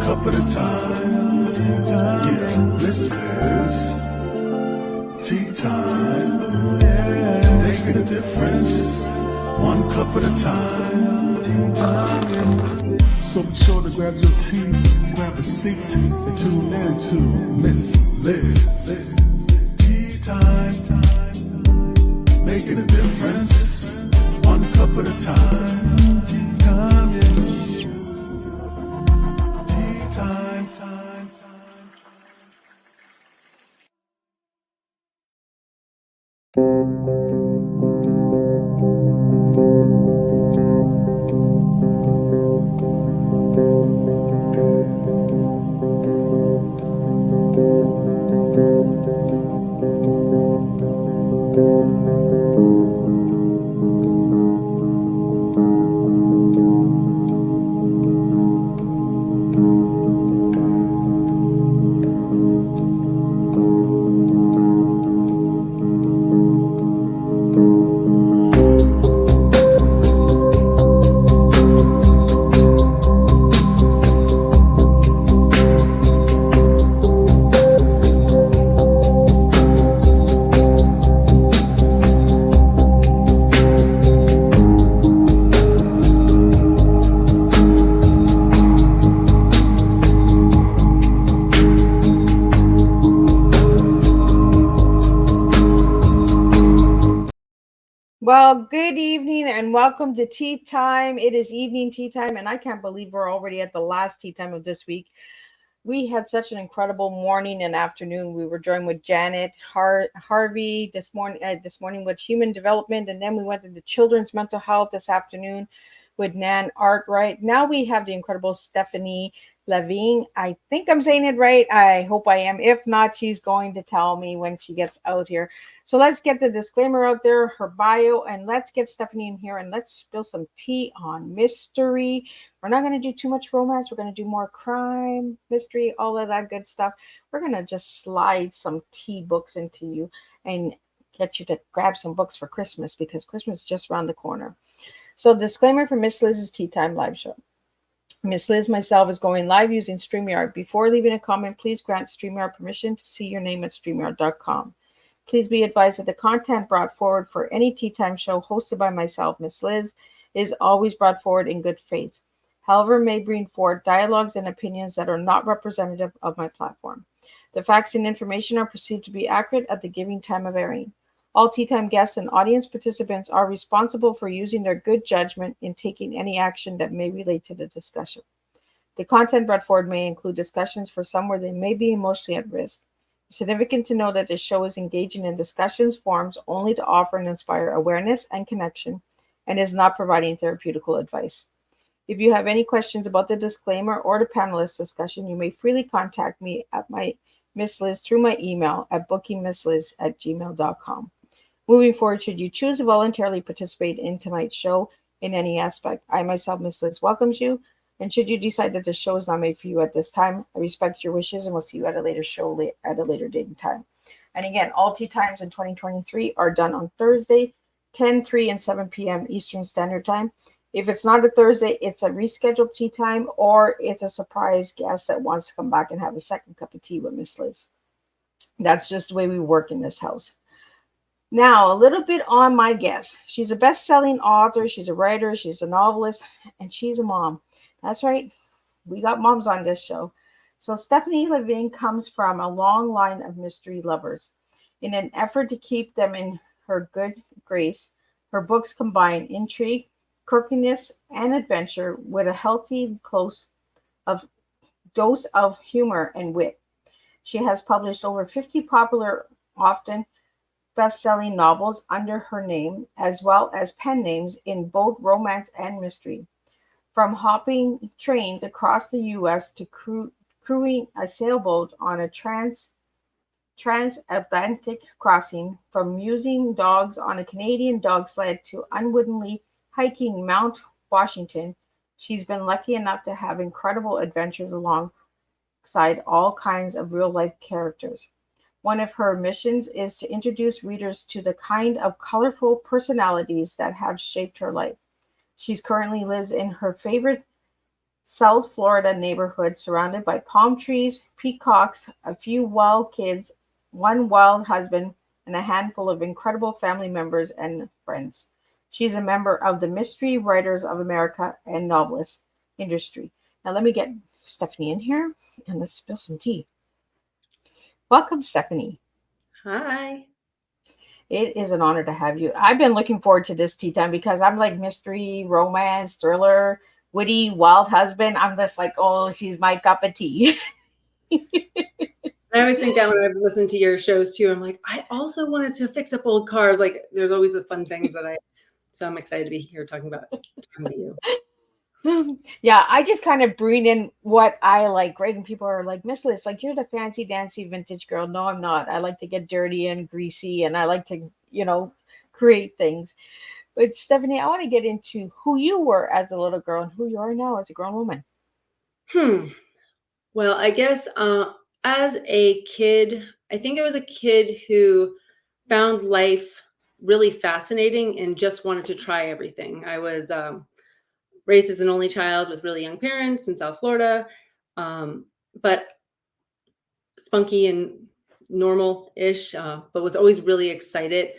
cup at a time. Yeah, this is tea time. Yeah, making a difference. One cup at a time. Tea time. So be sure to grab your tea, grab a seat, and tune in to Miss Liz. Tea time. Making a difference. One cup at a time. Tea time, yeah. Tea time. Well, good evening and welcome to Tea Time. It is evening tea time, and I can't believe we're already at the last tea time of this week. We had such an incredible morning and afternoon. We were joined with Janet Harvey this morning with human development, and then we went into children's mental health this afternoon with Nan Arkwright. Now we have the incredible Stephanie LaVigne. I think I'm saying it right. I hope I am. If not, she's going to tell me when she gets out here. So let's get the disclaimer out there, her bio, and let's get Stephanie in here and let's spill some tea on mystery. We're not going to do too much romance. We're going to do more crime, mystery, all of that good stuff. We're going to just slide some tea books into you and get you to grab some books for Christmas because Christmas is just around the corner. So disclaimer for Miss Liz's Tea Time live show. Miss Liz myself is going live using StreamYard. Before leaving a comment, please grant StreamYard permission to see your name at StreamYard.com. Please be advised that the content brought forward for any Tea Time show hosted by myself, Miss Liz, is always brought forward in good faith. However, may bring forward dialogues and opinions that are not representative of my platform. The facts and information are perceived to be accurate at the given time of airing. All Tea Time guests and audience participants are responsible for using their good judgment in taking any action that may relate to the discussion. The content brought forward may include discussions for some where they may be emotionally at risk. It's significant to know that this show is engaging in discussions forums only to offer and inspire awareness and connection and is not providing therapeutical advice. If you have any questions about the disclaimer or the panelist discussion, you may freely contact me at my Miss Liz through my email at bookingmissliz@gmail.com. Moving forward, should you choose to voluntarily participate in tonight's show in any aspect, I myself, Miss Liz, welcomes you. And should you decide that the show is not made for you at this time, I respect your wishes and will see you at a later show at a later date and time. And again, all tea times in 2023 are done on Thursday, 10, 3, and 7 p.m. Eastern Standard Time. If it's not a Thursday, it's a rescheduled tea time or it's a surprise guest that wants to come back and have a second cup of tea with Miss Liz. That's just the way we work in this house. Now, a little bit on my guest. She's a best-selling author, she's a writer, she's a novelist, and she's a mom. That's right. We got moms on this show. So Stephanie LaVigne comes from a long line of mystery lovers. In an effort to keep them in her good grace, her books combine intrigue, quirkiness, and adventure with a healthy dose of humor and wit. She has published over 50 popular, often best-selling novels under her name, as well as pen names in both romance and mystery. From hopping trains across the U.S. to crewing a sailboat on a transatlantic crossing, from musing dogs on a Canadian dog sled to unwittingly hiking Mount Washington, she's been lucky enough to have incredible adventures alongside all kinds of real-life characters. One of her missions is to introduce readers to the kind of colorful personalities that have shaped her life. She currently lives in her favorite South Florida neighborhood surrounded by palm trees, peacocks, a few wild kids, one wild husband, and a handful of incredible family members and friends. She's a member of the Mystery Writers of America and novelist industry. Now, let me get Stephanie in here and let's spill some tea. Welcome, Stephanie. Hi. It is an honor to have you. I've been looking forward to this tea time because I'm like mystery, romance, thriller, witty, wild husband. I'm just like, oh, she's my cup of tea. I always think that when I've listened to your shows too, I'm like, I also wanted to fix up old cars. Like there's always the fun things so I'm excited to be here talking to you. Yeah, I just kind of bring in what I like, right? And people are like, Miss Liz, like you're the fancy dancy vintage girl. No, I'm not. I like to get dirty and greasy and I like to, create things. But Stephanie, I want to get into who you were as a little girl and who you are now as a grown woman. Well, I guess as a kid, I think I was a kid who found life really fascinating and just wanted to try everything. I was raised as an only child with really young parents in South Florida, but spunky and normal-ish, but was always really excited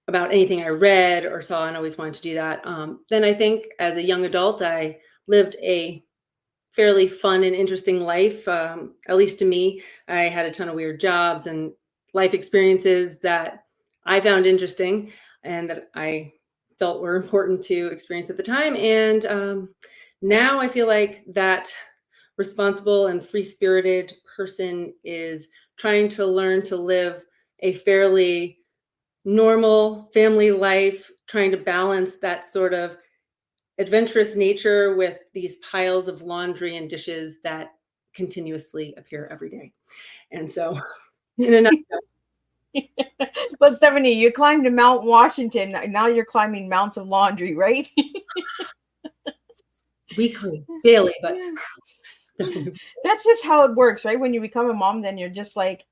about anything I read or saw and always wanted to do that. Then I think as a young adult, I lived a fairly fun and interesting life. At least to me, I had a ton of weird jobs and life experiences that I found interesting and that I felt were important to experience at the time. And now I feel like that responsible and free-spirited person is trying to learn to live a fairly normal family life, trying to balance that sort of adventurous nature with these piles of laundry and dishes that continuously appear every day. And so, in a nutshell, But Stephanie, you climbed Mount Washington. Now you're climbing mounts of laundry, right? weekly, daily, but That's just how it works, right? When you become a mom, then you're just like,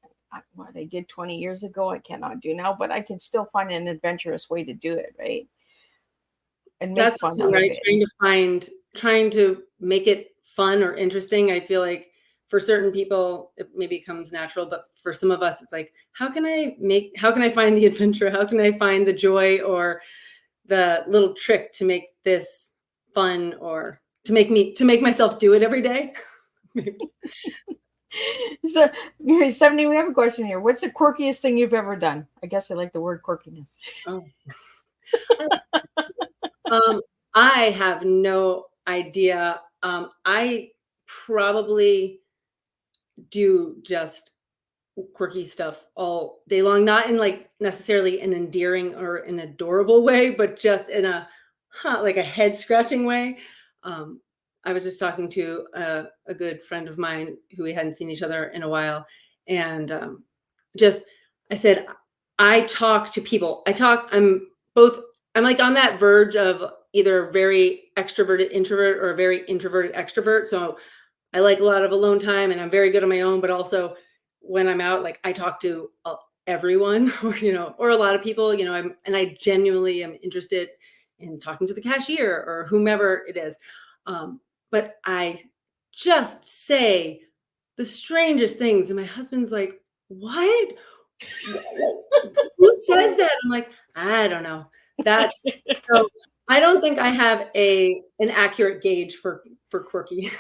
what I did 20 years ago, I cannot do now, but I can still find an adventurous way to do it, right? And make that's the fun thing, out of right? it. Trying to make it fun or interesting. I feel like for certain people, it maybe comes natural, but for some of us, it's like, how can I find the adventure? How can I find the joy or the little trick to make this fun or to make myself do it every day? So, Stephanie, we have a question here. What's the quirkiest thing you've ever done? I guess I like the word quirkiness. Oh. I have no idea. I probably do just quirky stuff all day long, not in like necessarily an endearing or an adorable way, but just in like a head scratching way. Um, I was just talking to a good friend of mine who we hadn't seen each other in a while, and just I said, I talk to people. I'm like on that verge of either a very extroverted introvert or a very introverted extrovert. So I like a lot of alone time and I'm very good on my own, but also when I'm out, like I talk to everyone or a lot of people, and I genuinely am interested in talking to the cashier or whomever it is. But I just say the strangest things. And my husband's like, what? Who says that? I'm like, I don't know. That's so I don't think I have an accurate gauge for quirky.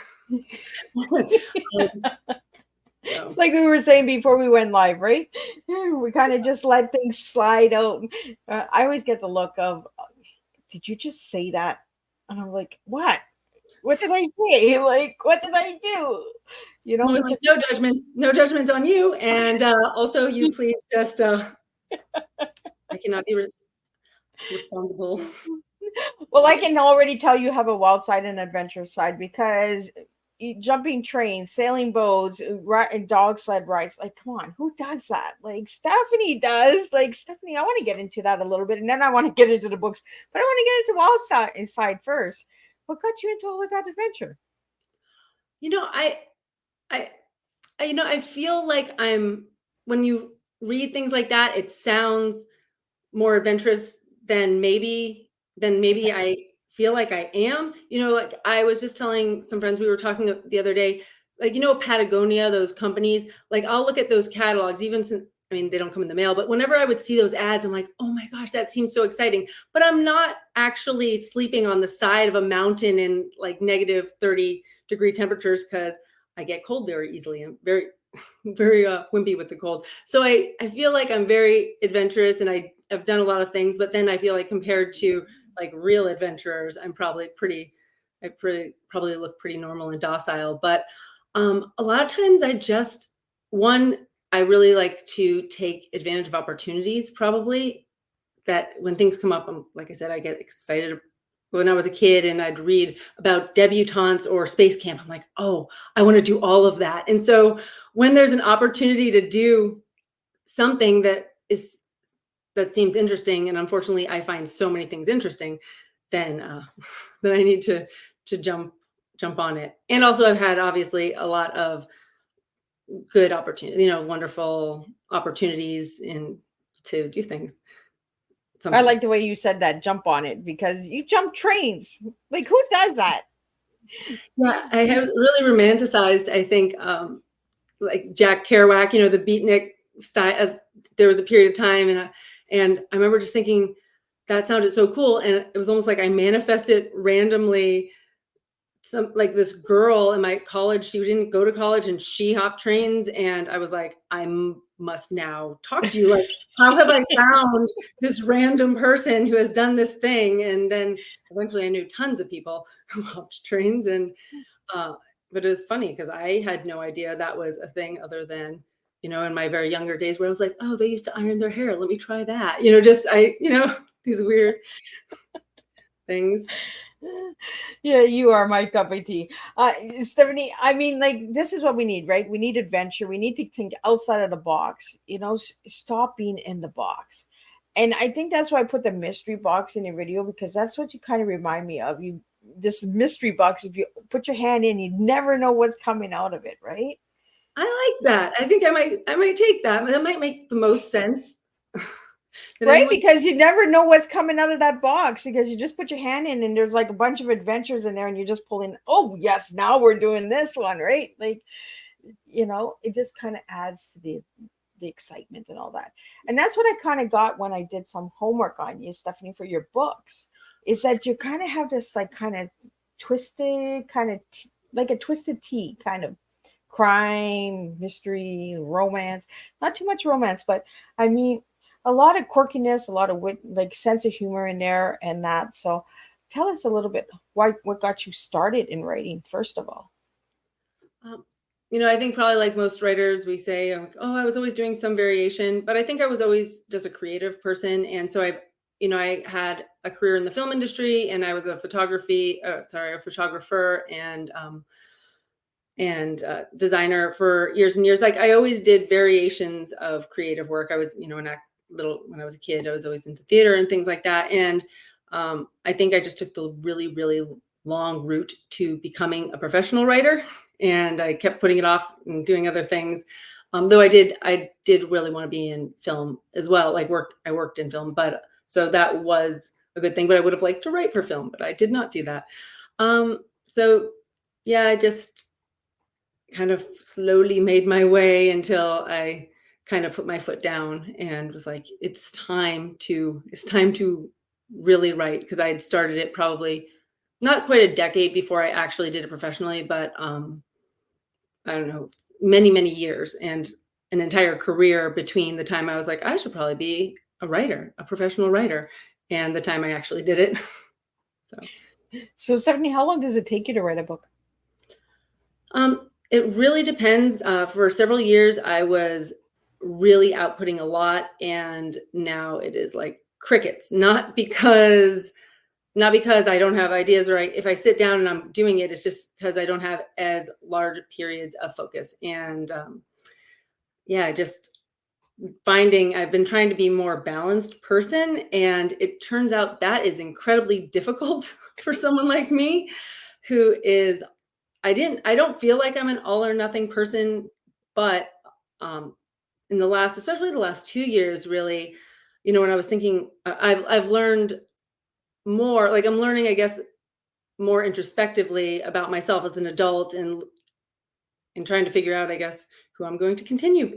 So. Like we were saying before we went live, right? We kind of just let things slide out. I always get the look of, did you just say that? And I'm like, what? What did I say? Like, what did I do? Like, no judgments on you. And also you please just, I cannot be responsible. Well, I can already tell you have a wild side and adventurous side because jumping trains, sailing boats, dog sled rides. Like, come on, who does that? Like, Stephanie does. Like, Stephanie, I want to get into that a little bit, and then I want to get into the books, but I want to get into wild side first. What got you into all of that adventure? I feel like when you read things like that, it sounds more adventurous than maybe I feel like I am. Like I was just telling some friends, we were talking the other day, like, Patagonia, those companies, like I'll look at those catalogs, even since, I mean, they don't come in the mail, but whenever I would see those ads, I'm like, oh my gosh, that seems so exciting. But I'm not actually sleeping on the side of a mountain in like negative 30-degree temperatures, because I get cold very easily. I'm very, very wimpy with the cold. So I feel like I'm very adventurous, and I've done a lot of things, but then I feel like compared to like real adventurers, I'm probably probably look pretty normal and docile. But a lot of times I really like to take advantage of opportunities, probably, that when things come up, like I said, I get excited. When I was a kid and I'd read about debutantes or space camp, I'm like, oh, I want to do all of that. And so when there's an opportunity to do something that seems interesting, and unfortunately I find so many things interesting, then then I need to jump on it. And also I've had obviously a lot of good opportunity, wonderful opportunities to do things. I Sometimes. like the way you said that, jump on it, because you jump trains. Like, who does that? Yeah, I have really romanticized, I think, like Jack Kerouac, the beatnik style. There was a period of time, and I remember just thinking that sounded so cool, and it was almost like I manifested randomly some, like, this girl in my college. She didn't go to college and she hopped trains, and I was like, I must now talk to you. Like, how have I found this random person who has done this thing? And then eventually I knew tons of people who hopped trains, and but it was funny because I had no idea that was a thing, other than, in my very younger days, where I was like, oh, they used to iron their hair, let me try that. These weird things. Yeah, you are my cup of tea. Stephanie, I mean, like, this is what we need, right? We need adventure. We need to think outside of the box, stop being in the box. And I think that's why I put the mystery box in the video, because that's what you kind of remind me of. This mystery box, if you put your hand in, you never know what's coming out of it, right? I like that. I think I might take that. That might make the most sense. Right, because you never know what's coming out of that box, because you just put your hand in and there's like a bunch of adventures in there, and you just pull in, oh yes, now we're doing this one, right? Like, it just kind of adds to the excitement and all that. And that's what I kind of got when I did some homework on you, Stephanie, for your books, is that you kind of have this like kind of twisted kind of like a twisted tea kind of crime, mystery, romance. Not too much romance, but I mean, a lot of quirkiness, a lot of wit, like sense of humor in there, and that. So, tell us a little bit what got you started in writing, first of all. I think probably like most writers, we say, oh, I was always doing some variation, but I think I was always just a creative person. And so I had a career in the film industry, and I was a photographer and designer for years and years. Like, I always did variations of creative work. I was, when I was a kid, I was always into theater and things like that. And I think I just took the really, really long route to becoming a professional writer, and I kept putting it off and doing other things. Though I did really want to be in film as well. I worked in film, but so that was a good thing. But I would have liked to write for film, but I did not do that. So yeah, I just kind of slowly made my way until I kind of put my foot down and was like, it's time to really write, because I had started it probably not quite a decade before I actually did it professionally, but I don't know, many, many years, and an entire career between the time I was like, I should probably be a writer, a professional writer, and the time I actually did it. So, Stephanie, how long does it take you to write a book? It really depends. For several years, I was really outputting a lot, and now it is like crickets. Not because I don't have ideas, or if I sit down and I'm doing it, it's just because I don't have as large periods of focus. And just I've been trying to be more balanced person, and it turns out that is incredibly difficult for someone like me, who is, I don't feel like I'm an all or nothing person, but in especially the last 2 years, really, when I was thinking, I've learned more like I'm learning, I guess, more introspectively about myself as an adult and trying to figure out, I guess, who I'm going to continue,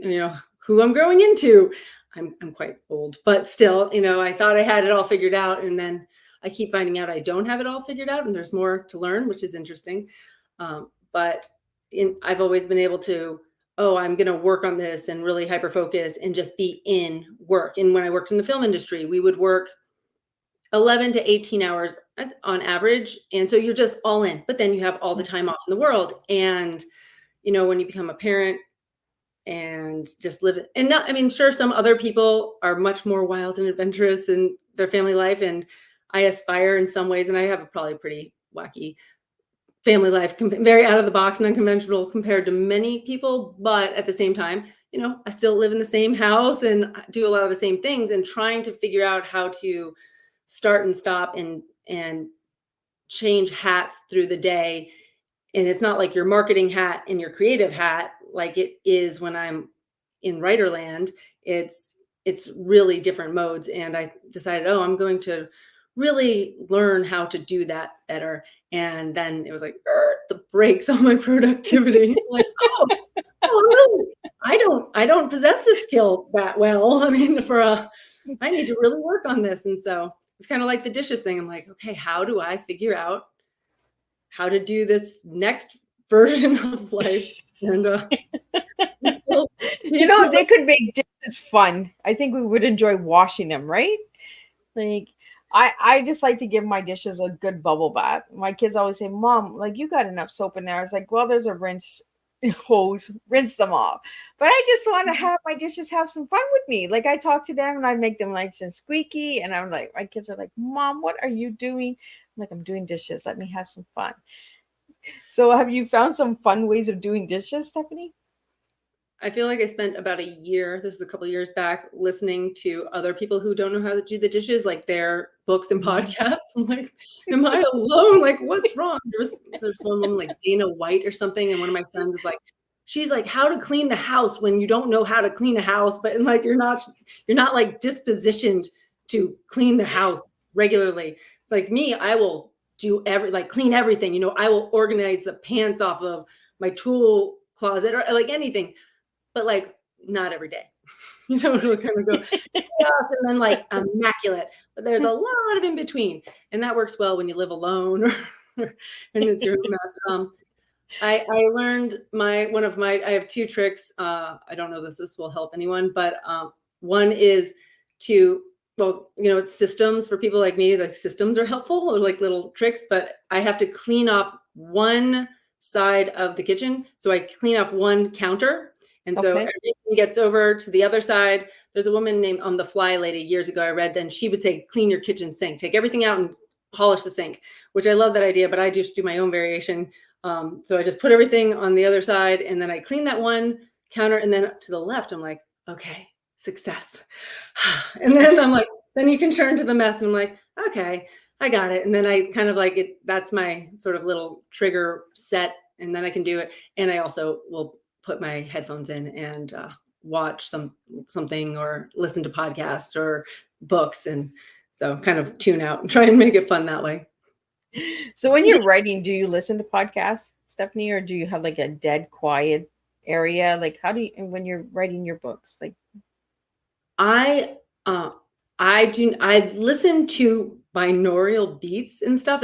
who I'm growing into. I'm quite old, but still, I thought I had it all figured out. And then I keep finding out I don't have it all figured out and there's more to learn, which is interesting. But I've always been able to, I'm going to work on this and really hyper focus and just be in work. And when I worked in the film industry, we would work 11 to 18 hours on average. And so you're just all in, but then you have all the time off in the world. And, when you become a parent and just live it, and not, I mean, sure, some other people are much more wild and adventurous in their family life. And I aspire in some ways, and I have a probably pretty wacky family life, very out of the box and unconventional compared to many people. But at the same time, I still live in the same house and do a lot of the same things, and trying to figure out how to start and stop and change hats through the day. And it's not like your marketing hat and your creative hat like it is when I'm in writer land. It's really different modes. And I decided, I'm going to really learn how to do that better. And then it was like the brakes on my productivity. Like, really? I don't possess this skill that well. I mean, I need to really work on this. And so it's kind of like the dishes thing. I'm like, okay, how do I figure out how to do this next version of life? And still, they could make dishes fun. I think we would enjoy washing them, right? Like, I just like to give my dishes a good bubble bath. My kids always say, Mom, like, you got enough soap in there. I was like, well, there's a rinse hose, rinse them off. But I just want to have my dishes have some fun with me. Like, I talk to them and I make them nice and squeaky. And I'm like, my kids are like, Mom, what are you doing? I'm like, I'm doing dishes. Let me have some fun. So have you found some fun ways of doing dishes, Stephanie? I feel like I spent about a year, this is a couple of years back, listening to other people who don't know how to do the dishes, like their books and podcasts. I'm like, am I alone? Like, what's wrong? There's one woman like Dana White or something. And one of my friends is like, she's like, how to clean the house when you don't know how to clean a house, but like, you're not like dispositioned to clean the house regularly. It's like me, I will do clean everything. I will organize the pants off of my tool closet or like anything. But like not every day, it'll kind of go chaos and then like immaculate. But there's a lot of in between, and that works well when you live alone and it's your mess. I learned I have two tricks. I don't know this will help anyone, but one is it's systems for people like me. Like systems are helpful or like little tricks, but I have to clean off one side of the kitchen. So I clean off one counter. And so everything gets over to the other side. There's a woman named The Fly Lady years ago I read, then she would say, clean your kitchen sink, take everything out and polish the sink, which I love that idea, but I just do my own variation. So I just put everything on the other side and then I clean that one counter. And then to the left, I'm like, okay, success. And then I'm like, then you can turn to the mess. And I'm like, okay, I got it. And then I kind of like it. That's my sort of little trigger set. And then I can do it. And I also will put my headphones in and watch something or listen to podcasts or books. And so kind of tune out and try and make it fun that way. So when you're writing, do you listen to podcasts, Stephanie, or do you have like a dead quiet area? Like how do you, when you're writing your books, like I listen to binaural beats and stuff.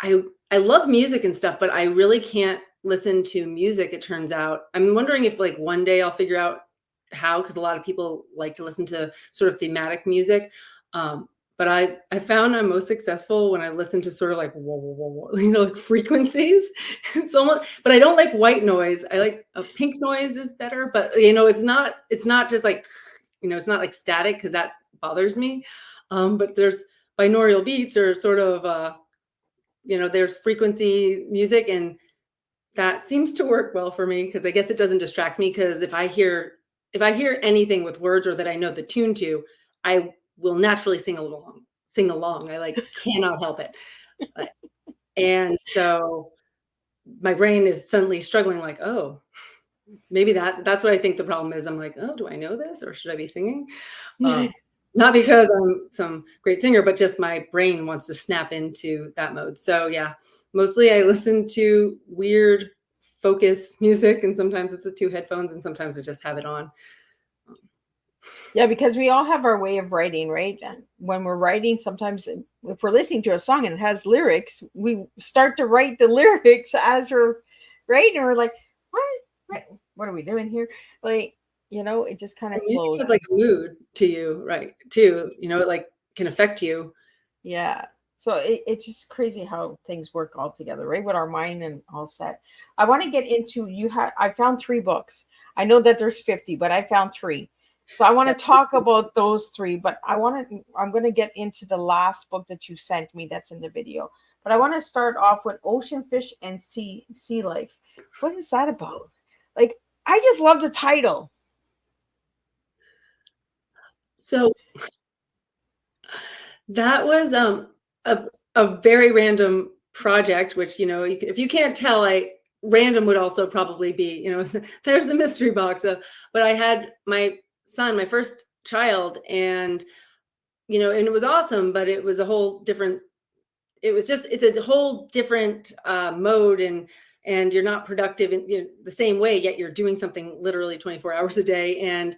I love music and stuff, but I really can't listen to music, it turns out. I'm wondering if like one day I'll figure out how, because a lot of people like to listen to sort of thematic music. But I found I'm most successful when I listen to sort of like whoa, whoa, whoa, whoa, like frequencies. It's almost, but I don't like white noise. I like a pink noise is better, but it's not just like, it's not like static because that bothers me. But there's binaural beats or sort of, there's frequency music, and that seems to work well for me because I guess it doesn't distract me. Because if I hear anything with words or that I know the tune to, I will naturally sing along. I like cannot help it. And so my brain is suddenly struggling like, oh, maybe that's what I think the problem is. I'm like, oh, do I know this or should I be singing? Not because I'm some great singer, but just my brain wants to snap into that mode. So yeah, mostly I listen to weird focus music, and sometimes it's the two headphones, and sometimes I just have it on. Yeah, because we all have our way of writing, right? And when we're writing, sometimes if we're listening to a song and it has lyrics, we start to write the lyrics as we're writing, and we're like, what are we doing here? Like, it just kind of And music flows. has like a mood to you, right? Too, it like can affect you. Yeah. So it's just crazy how things work all together, right? With our mind and all set. I want to get into I found 3 books. I know that there's 50, but I found 3. So I want to talk about those 3, but I'm going to get into the last book that you sent me that's in the video. But I want to start off with Ocean Fish and Sea Life. What is that about? Like, I just love the title. So that was a very random project, which if you can't tell, random would also probably be there's the mystery box. But I had my son, my first child, and and it was awesome, but it was a whole different. It's a whole different mode, and you're not productive in the same way, yet you're doing something literally 24 hours a day. And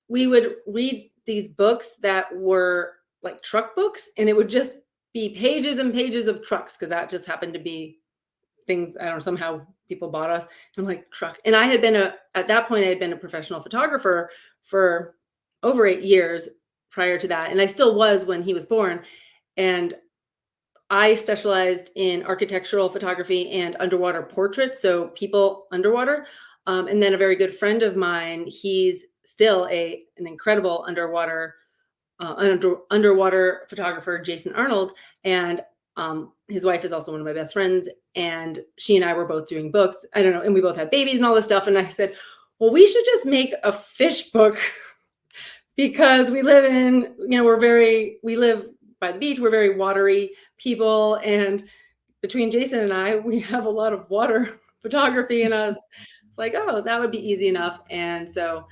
we would read these books that were like truck books, and it would just be pages and pages of trucks, because that just happened to be things, I don't know, somehow people bought us. I'm like, truck. And I had been at that point, I had been a professional photographer for over 8 years prior to that. And I still was when he was born. And I specialized in architectural photography and underwater portraits, so people underwater. And then a very good friend of mine, he's still an incredible underwater photographer, Jason Arnold, and his wife is also one of my best friends. And she and I were both doing books. I don't know, and we both had babies and all this stuff. And I said, well, we should just make a fish book because we live we live by the beach. We're very watery people. And between Jason and I, we have a lot of water photography in us. It's like, oh, that would be easy enough. And so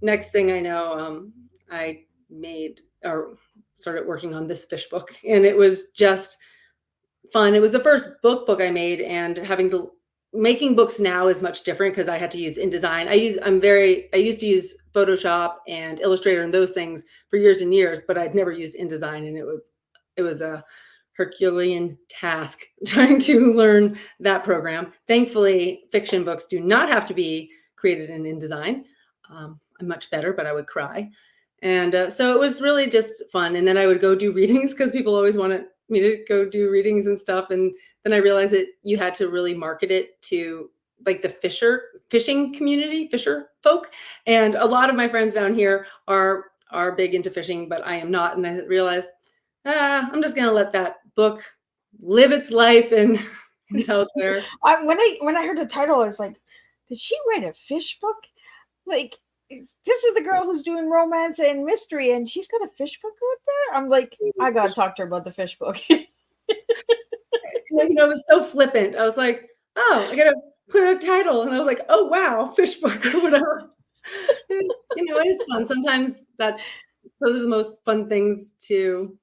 next thing I know, I made or started working on this fish book, and it was just fun. It was the first book I made, and making books now is much different because I had to use InDesign. I used to use Photoshop and Illustrator and those things for years and years, but I'd never used InDesign, and it was a Herculean task trying to learn that program. Thankfully, fiction books do not have to be created in InDesign. I'm much better, but I would cry. And so it was really just fun. And then I would go do readings because people always wanted me to go do readings and stuff. And then I realized that you had to really market it to like the fishing community, fisher folk. And a lot of my friends down here are big into fishing, but I am not. And I realized, I'm just going to let that book live its life, and it's out there. When I heard the title, I was like, did she write a fish book? Like, this is the girl who's doing romance and mystery, and she's got a fish book out there. I'm like, I gotta talk to her about the fish book. It was so flippant. I was like, oh, I gotta put a title, and I was like, oh wow, fish book or whatever. And it's fun. Sometimes those are the most fun things to.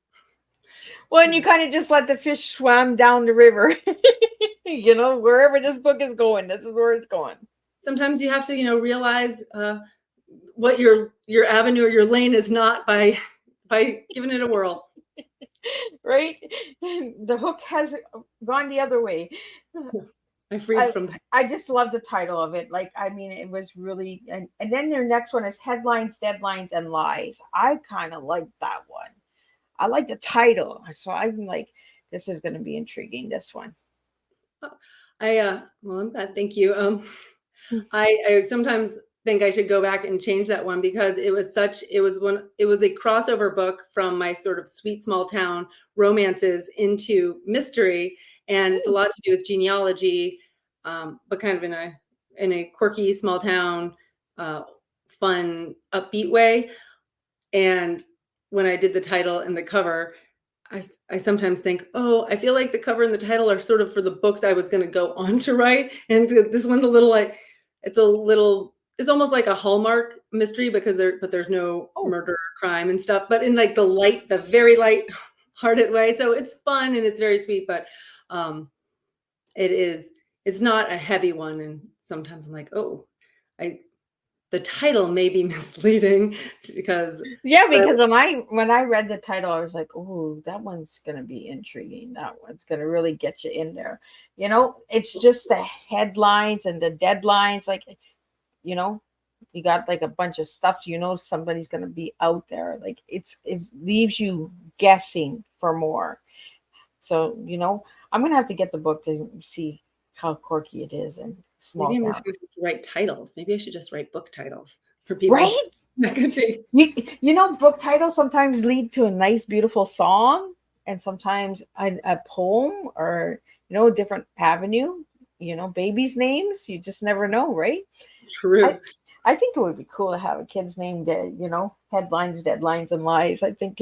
Well, and you kind of just let the fish swim down the river. Wherever this book is going, this is where it's going. Sometimes you have to, realize what your avenue or your lane is not by giving it a whirl. Right? The hook has gone the other way. I just love the title of it. Like, I mean, it was really, and then their next one is Headlines, Deadlines, and Lies. I kind of like that one. I like the title. So I'm like, this is going to be intriguing, this one. Well, I'm glad. Thank you. I sometimes think I should go back and change that one because it was a crossover book from my sort of sweet small town romances into mystery. And it's a lot to do with genealogy, but kind of in a quirky small town, fun, upbeat way. And when I did the title and the cover, I sometimes think, oh, I feel like the cover and the title are sort of for the books I was going to go on to write. And this one's a little like, it's a little it's almost like a Hallmark mystery because there's no Oh, murder or crime and stuff, but in like the very light hearted way. So it's fun and it's very sweet, but um, it's not a heavy one. And sometimes I'm like, oh, I the title may be misleading because yeah, but because when I read the title, I was like, oh, that one's gonna be intriguing. That one's gonna really get you in there. It's just the headlines and the deadlines, like, you know, you got like a bunch of stuff, somebody's gonna be out there. Like it leaves you guessing for more. So, I'm gonna have to get the book to see how quirky it is and small maybe I'm just town. going to write titles. Maybe I should just write book titles for people. Right? That could be Book titles sometimes lead to a nice, beautiful song, and sometimes a poem, or a different avenue. Babies' names, you just never know, right? I true. I think it would be cool to have a kid's name, headlines, deadlines, and lies. I think.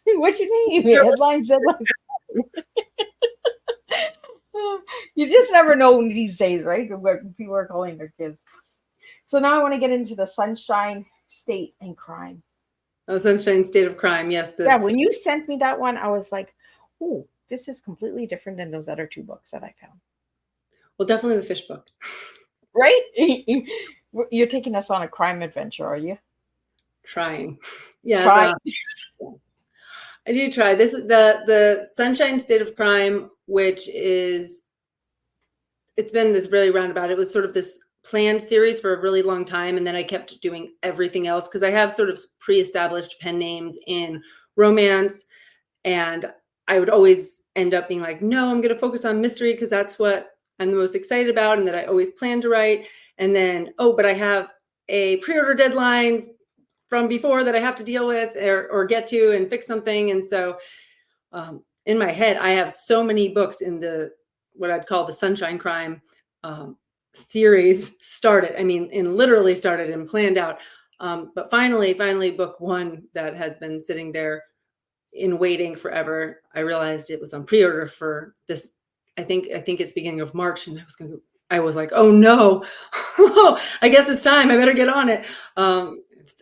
What's your name? Headlines, deadlines. You just never know these days, right? What people are calling their kids. So now I want to get into the Sunshine State and Crime. Oh, Sunshine State of Crime. Yes, Yeah, this. when you sent me that one, I was like, oh, this is completely different than those other two books that I found. Well, definitely the fish book. Right? You're taking us on a crime adventure, are you? Trying. Yes, Try. I do try. This is the Sunshine State of Crime, which is it's been this really roundabout. It was sort of this planned series for a really long time, and then I kept doing everything else because I have sort of pre-established pen names in romance, and I would always end up being like, no, I'm going to focus on mystery because that's what I'm the most excited about and that I always plan to write. And then, oh, but I have a pre-order deadline from before that I have to deal with or get to and fix something. And so in my head, I have so many books in what I'd call the Sunshine Crime series started. I mean, and literally started and planned out. But finally, book one that has been sitting there in waiting forever, I realized it was on pre-order for this. I think it's beginning of March, and I was like, oh no, I guess it's time. I better get on it.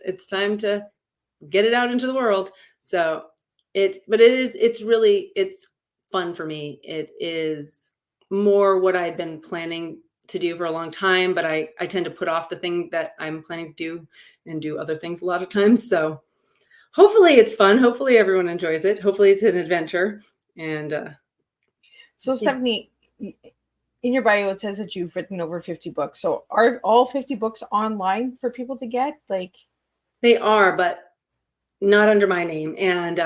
It's time to get it out into the world. So it's fun for me. It is more what I've been planning to do for a long time, but I tend to put off the thing that I'm planning to do and do other things a lot of times. So hopefully it's fun. Hopefully everyone enjoys it. Hopefully it's an adventure. And So, see, Stephanie, in your bio, it says that you've written over 50 books. So, are all 50 books online for people to get? Like, they are, but not under my name, and do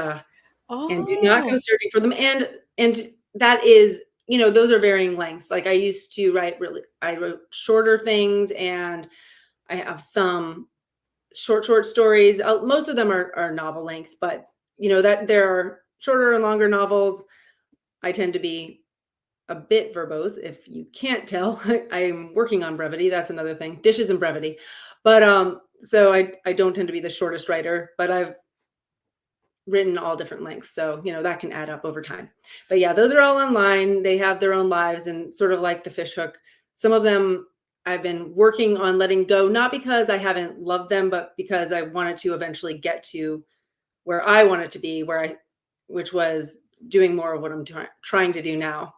not go oh, searching for them. And that is, those are varying lengths. Like I wrote shorter things, and I have some short stories. Most of them are novel length, but that there are shorter and longer novels. I tend to be a bit verbose. If you can't tell, I'm working on brevity. That's another thing. Dishes and brevity. But so I don't tend to be the shortest writer, but I've written all different lengths. So, that can add up over time. But yeah, those are all online. They have their own lives, and sort of like the fish hook. Some of them I've been working on letting go, not because I haven't loved them, but because I wanted to eventually get to where I wanted to be, which was doing more of what I'm trying to do now.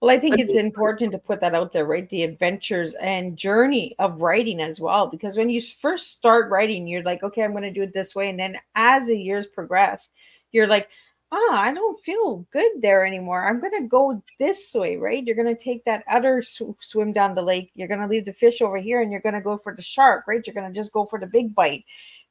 well, I think I it's mean, important to put that out there, right? The adventures and journey of writing as well. Because when you first start writing, you're like, okay, I'm going to do it this way. And then as the years progress, you're like, I don't feel good there anymore. I'm going to go this way, right? You're going to take that other swim down the lake. You're going to leave the fish over here and you're going to go for the shark, right? You're going to just go for the big bite.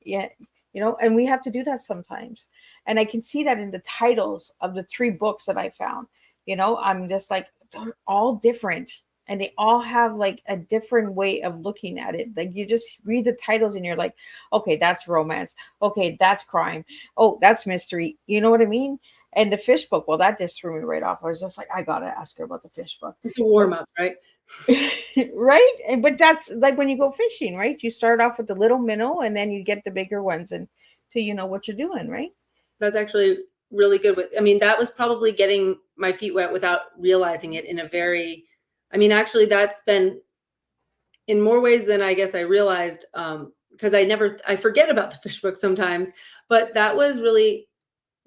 Yeah. And we have to do that sometimes. And I can see that in the titles of the 3 books that I found. I'm just like, they're all different, and they all have like a different way of looking at it. Like, you just read the titles and you're like, okay, that's romance. Okay, that's crime. Oh, that's mystery. You know what I mean? And the fish book, well, that just threw me right off. I was just like, I gotta ask her about the fish book. it's a warm up, right? Right? But that's like when you go fishing, right? You start off with the little minnow and then you get the bigger ones, and till you know what you're doing, right? That's actually really good. That was probably getting my feet wet without realizing it in a very, actually that's been in more ways than I guess I realized, because I forget about the fish book sometimes, but that was really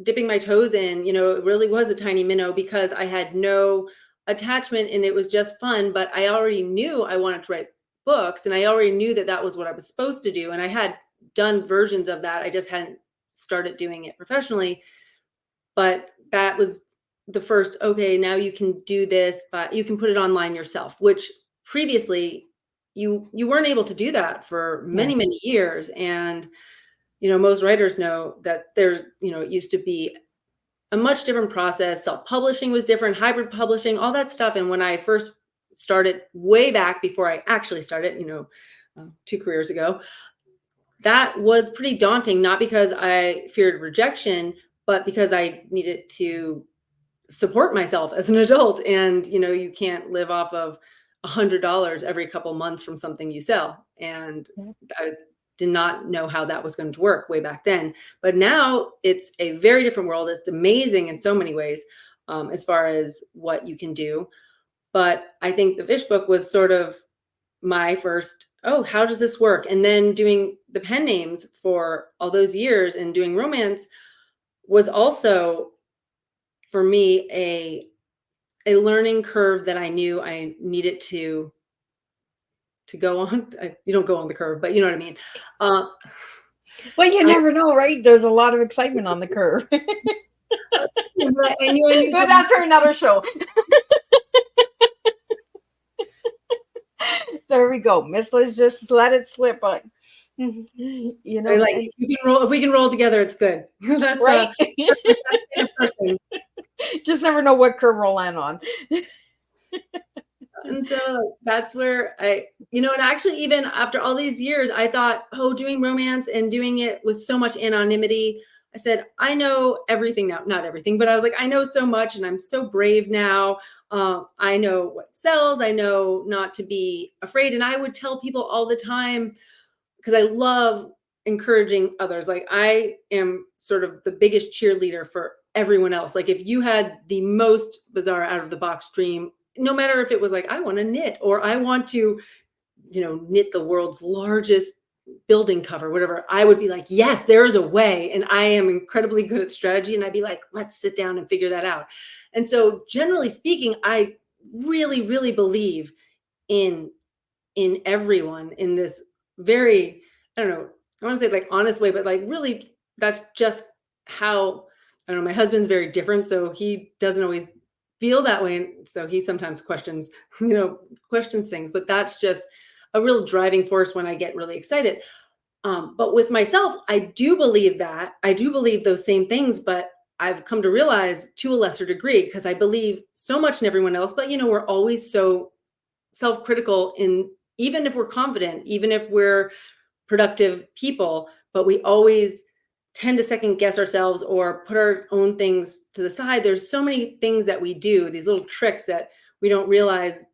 dipping my toes in. It really was a tiny minnow because I had no attachment and it was just fun, but I already knew I wanted to write books and I already knew that that was what I was supposed to do. And I had done versions of that. I just hadn't started doing it professionally, but that was the first, okay, now you can do this, but you can put it online yourself, which previously you weren't able to do that for many, many years. And most writers know that there's, it used to be a much different process. Self-publishing was different, hybrid publishing, all that stuff. And when I first started way back before I actually started, 2 careers ago, that was pretty daunting, not because I feared rejection, but because I needed to support myself as an adult. And, you can't live off of $100 every couple months from something you sell. And did not know how that was going to work way back then. But now it's a very different world. It's amazing in so many ways, as far as what you can do. But I think the fish book was sort of my first, oh, how does this work? And then doing the pen names for all those years and doing romance was also, for me, a learning curve that I knew I needed to go on. You don't go on the curve, but you know what I mean. Well, you never know, right? There's a lot of excitement on the curve. I knew I needed But that's for another show. There we go. Miss Liz just let it slip. But if we can roll together, it's good. That's right. That's my kind of person. Just never know what curve we'll land on. And so that's where and actually even after all these years, I thought, doing romance and doing it with so much anonymity, I said, I know everything now, not everything, but I was like, I know so much and I'm so brave now. I know what sells. I know not to be afraid. And I would tell people all the time, because I love encouraging others. Like, I am sort of the biggest cheerleader for everyone else. Like, if you had the most bizarre out of the box dream, no matter if it was like, I want to knit or I want to, knit the world's largest building cover, whatever, I would be like, yes, there's a way. And I am incredibly good at strategy. And I'd be like, let's sit down and figure that out. And so generally speaking, I really, really believe in everyone in this very, I don't know, I want to say like honest way, but like really that's just how, I don't know, my husband's very different. So he doesn't always feel that way. And so he sometimes questions things, but that's just a real driving force when I get really excited. But with myself, I do believe those same things, but I've come to realize to a lesser degree, because I believe so much in everyone else, but we're always so self-critical even if we're confident, even if we're productive people, but we always tend to second guess ourselves or put our own things to the side. There's so many things that we do, these little tricks that we don't realize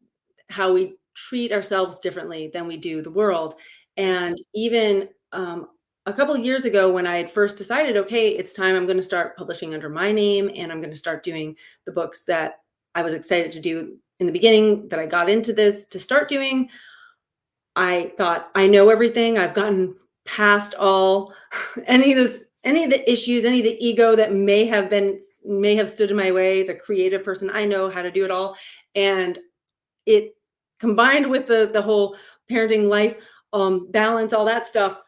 how we treat ourselves differently than we do the world. And even a couple of years ago, when I had first decided, okay, it's time, I'm going to start publishing under my name and I'm going to start doing the books that I was excited to do in the beginning, that I got into this to start doing, I thought, I know everything. I've gotten past all any of the issues, any of the ego that may have stood in my way, the creative person. I know how to do it all. And it combined with the whole parenting life, balance, all that stuff,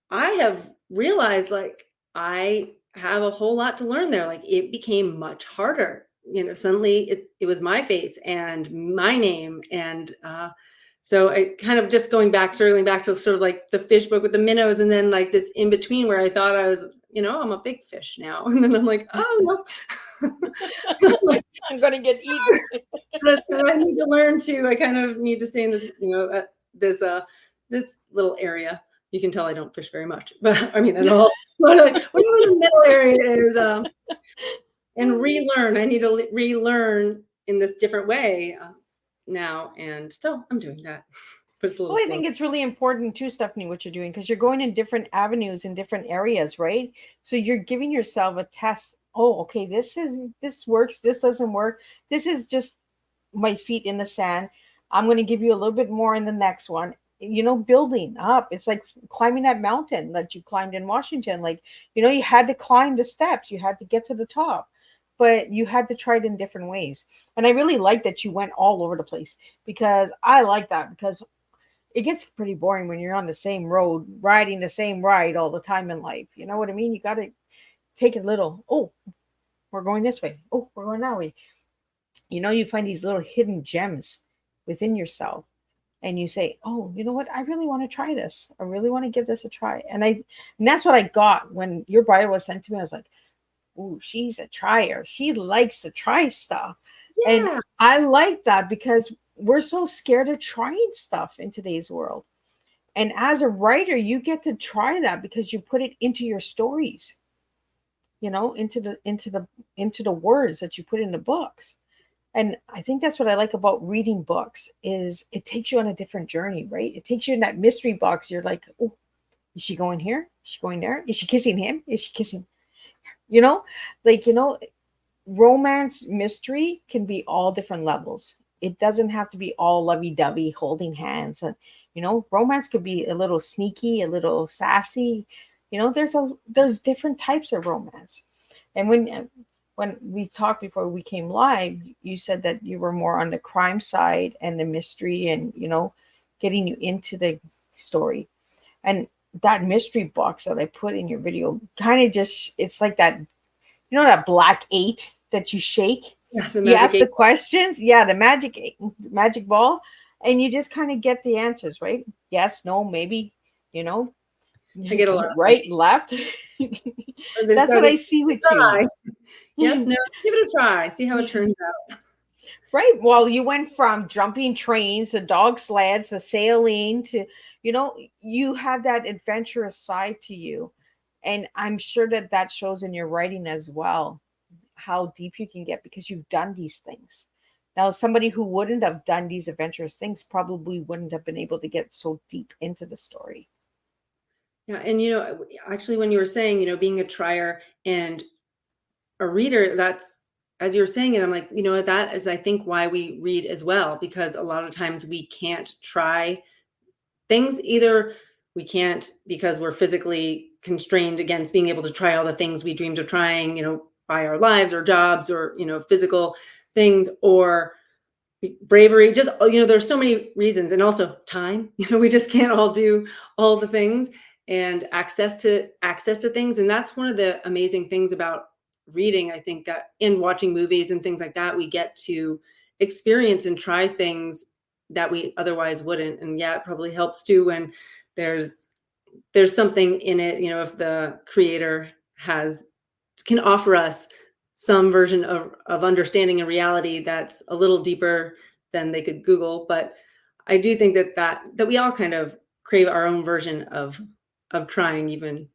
I have realized like I have a whole lot to learn there. Like, it became much harder. Suddenly it was my face and my name. And so I kind of just circling back to sort of like the fish book with the minnows, and then like this in between where I thought I was, I'm a big fish now. And then I'm like, oh no. I'm going to get eaten. So I need to learn to, I kind of need to stay in this, this little area. You can tell I don't fish very much, but I mean, at all. Whatever the middle area is, and relearn. I need to relearn in this different way now, and so I'm doing that. But it's a little I think it's really important too, Stephanie, what you're doing, because you're going in different avenues in different areas, right? So you're giving yourself a test. Oh, okay, this works. This doesn't work. This is just my feet in the sand. I'm going to give you a little bit more in the next one. Building up. It's like climbing that mountain that you climbed in Washington. Like, you had to climb the steps, you had to get to the top, but you had to try it in different ways. And I really like that you went all over the place, because I like that, because it gets pretty boring when you're on the same road, riding the same ride all the time in life. You know what I mean? You got to take it little. Oh, we're going this way. Oh, we're going that way. You find these little hidden gems within yourself, and you say, oh, you know what, I really want to try this, I really want to give this a try. And that's what I got when your bio was sent to me. I was like, oh, she's a trier, she likes to try stuff. And Yeah. I like that, because we're so scared of trying stuff in today's world. And as a writer, you get to try that, because you put it into your stories, into the words that you put in the books. And I think that's what I like about reading books, is it takes you on a different journey, right? It takes you in that mystery box. You're like, oh, is she going here? Is she going there? Is she kissing him? Is she kissing? You know, like, romance mystery can be all different levels. It doesn't have to be all lovey-dovey, holding hands. And, romance could be a little sneaky, a little sassy. There's different types of romance. And when we talked before we came live, you said that you were more on the crime side and the mystery, and getting you into the story. And that mystery box that I put in your video kind of just, it's like that, that black 8 that you shake. Yeah, the You magic ask the 8. questions, yeah, the magic ball, and you just kind of get the answers, right? Yes, no, maybe, I get a lot of right, those. left. There's That's gotta what be I see with try. Yes, you. no, give it a try. See how it turns out. Right. Well, you went from jumping trains to dog sleds to sailing to, you have that adventurous side to you. And I'm sure that that shows in your writing as well, how deep you can get, because you've done these things. Now, somebody who wouldn't have done these adventurous things probably wouldn't have been able to get so deep into the story. Yeah, and actually, when you were saying, being a trier and a reader, that's, as you were saying it, I'm like, that is, I think, why we read as well, because a lot of times we can't try things. Either we can't because we're physically constrained against being able to try all the things we dreamed of trying, by our lives or jobs or, physical things, or bravery, just, there's so many reasons. And also time, we just can't all do all the things, and access to things. And that's one of the amazing things about reading. I think that in watching movies and things like that, we get to experience and try things that we otherwise wouldn't. And yeah, it probably helps too when there's something in it, if the creator can offer us some version of understanding a reality that's a little deeper than they could Google. But I do think that we all kind of crave our own version of trying, even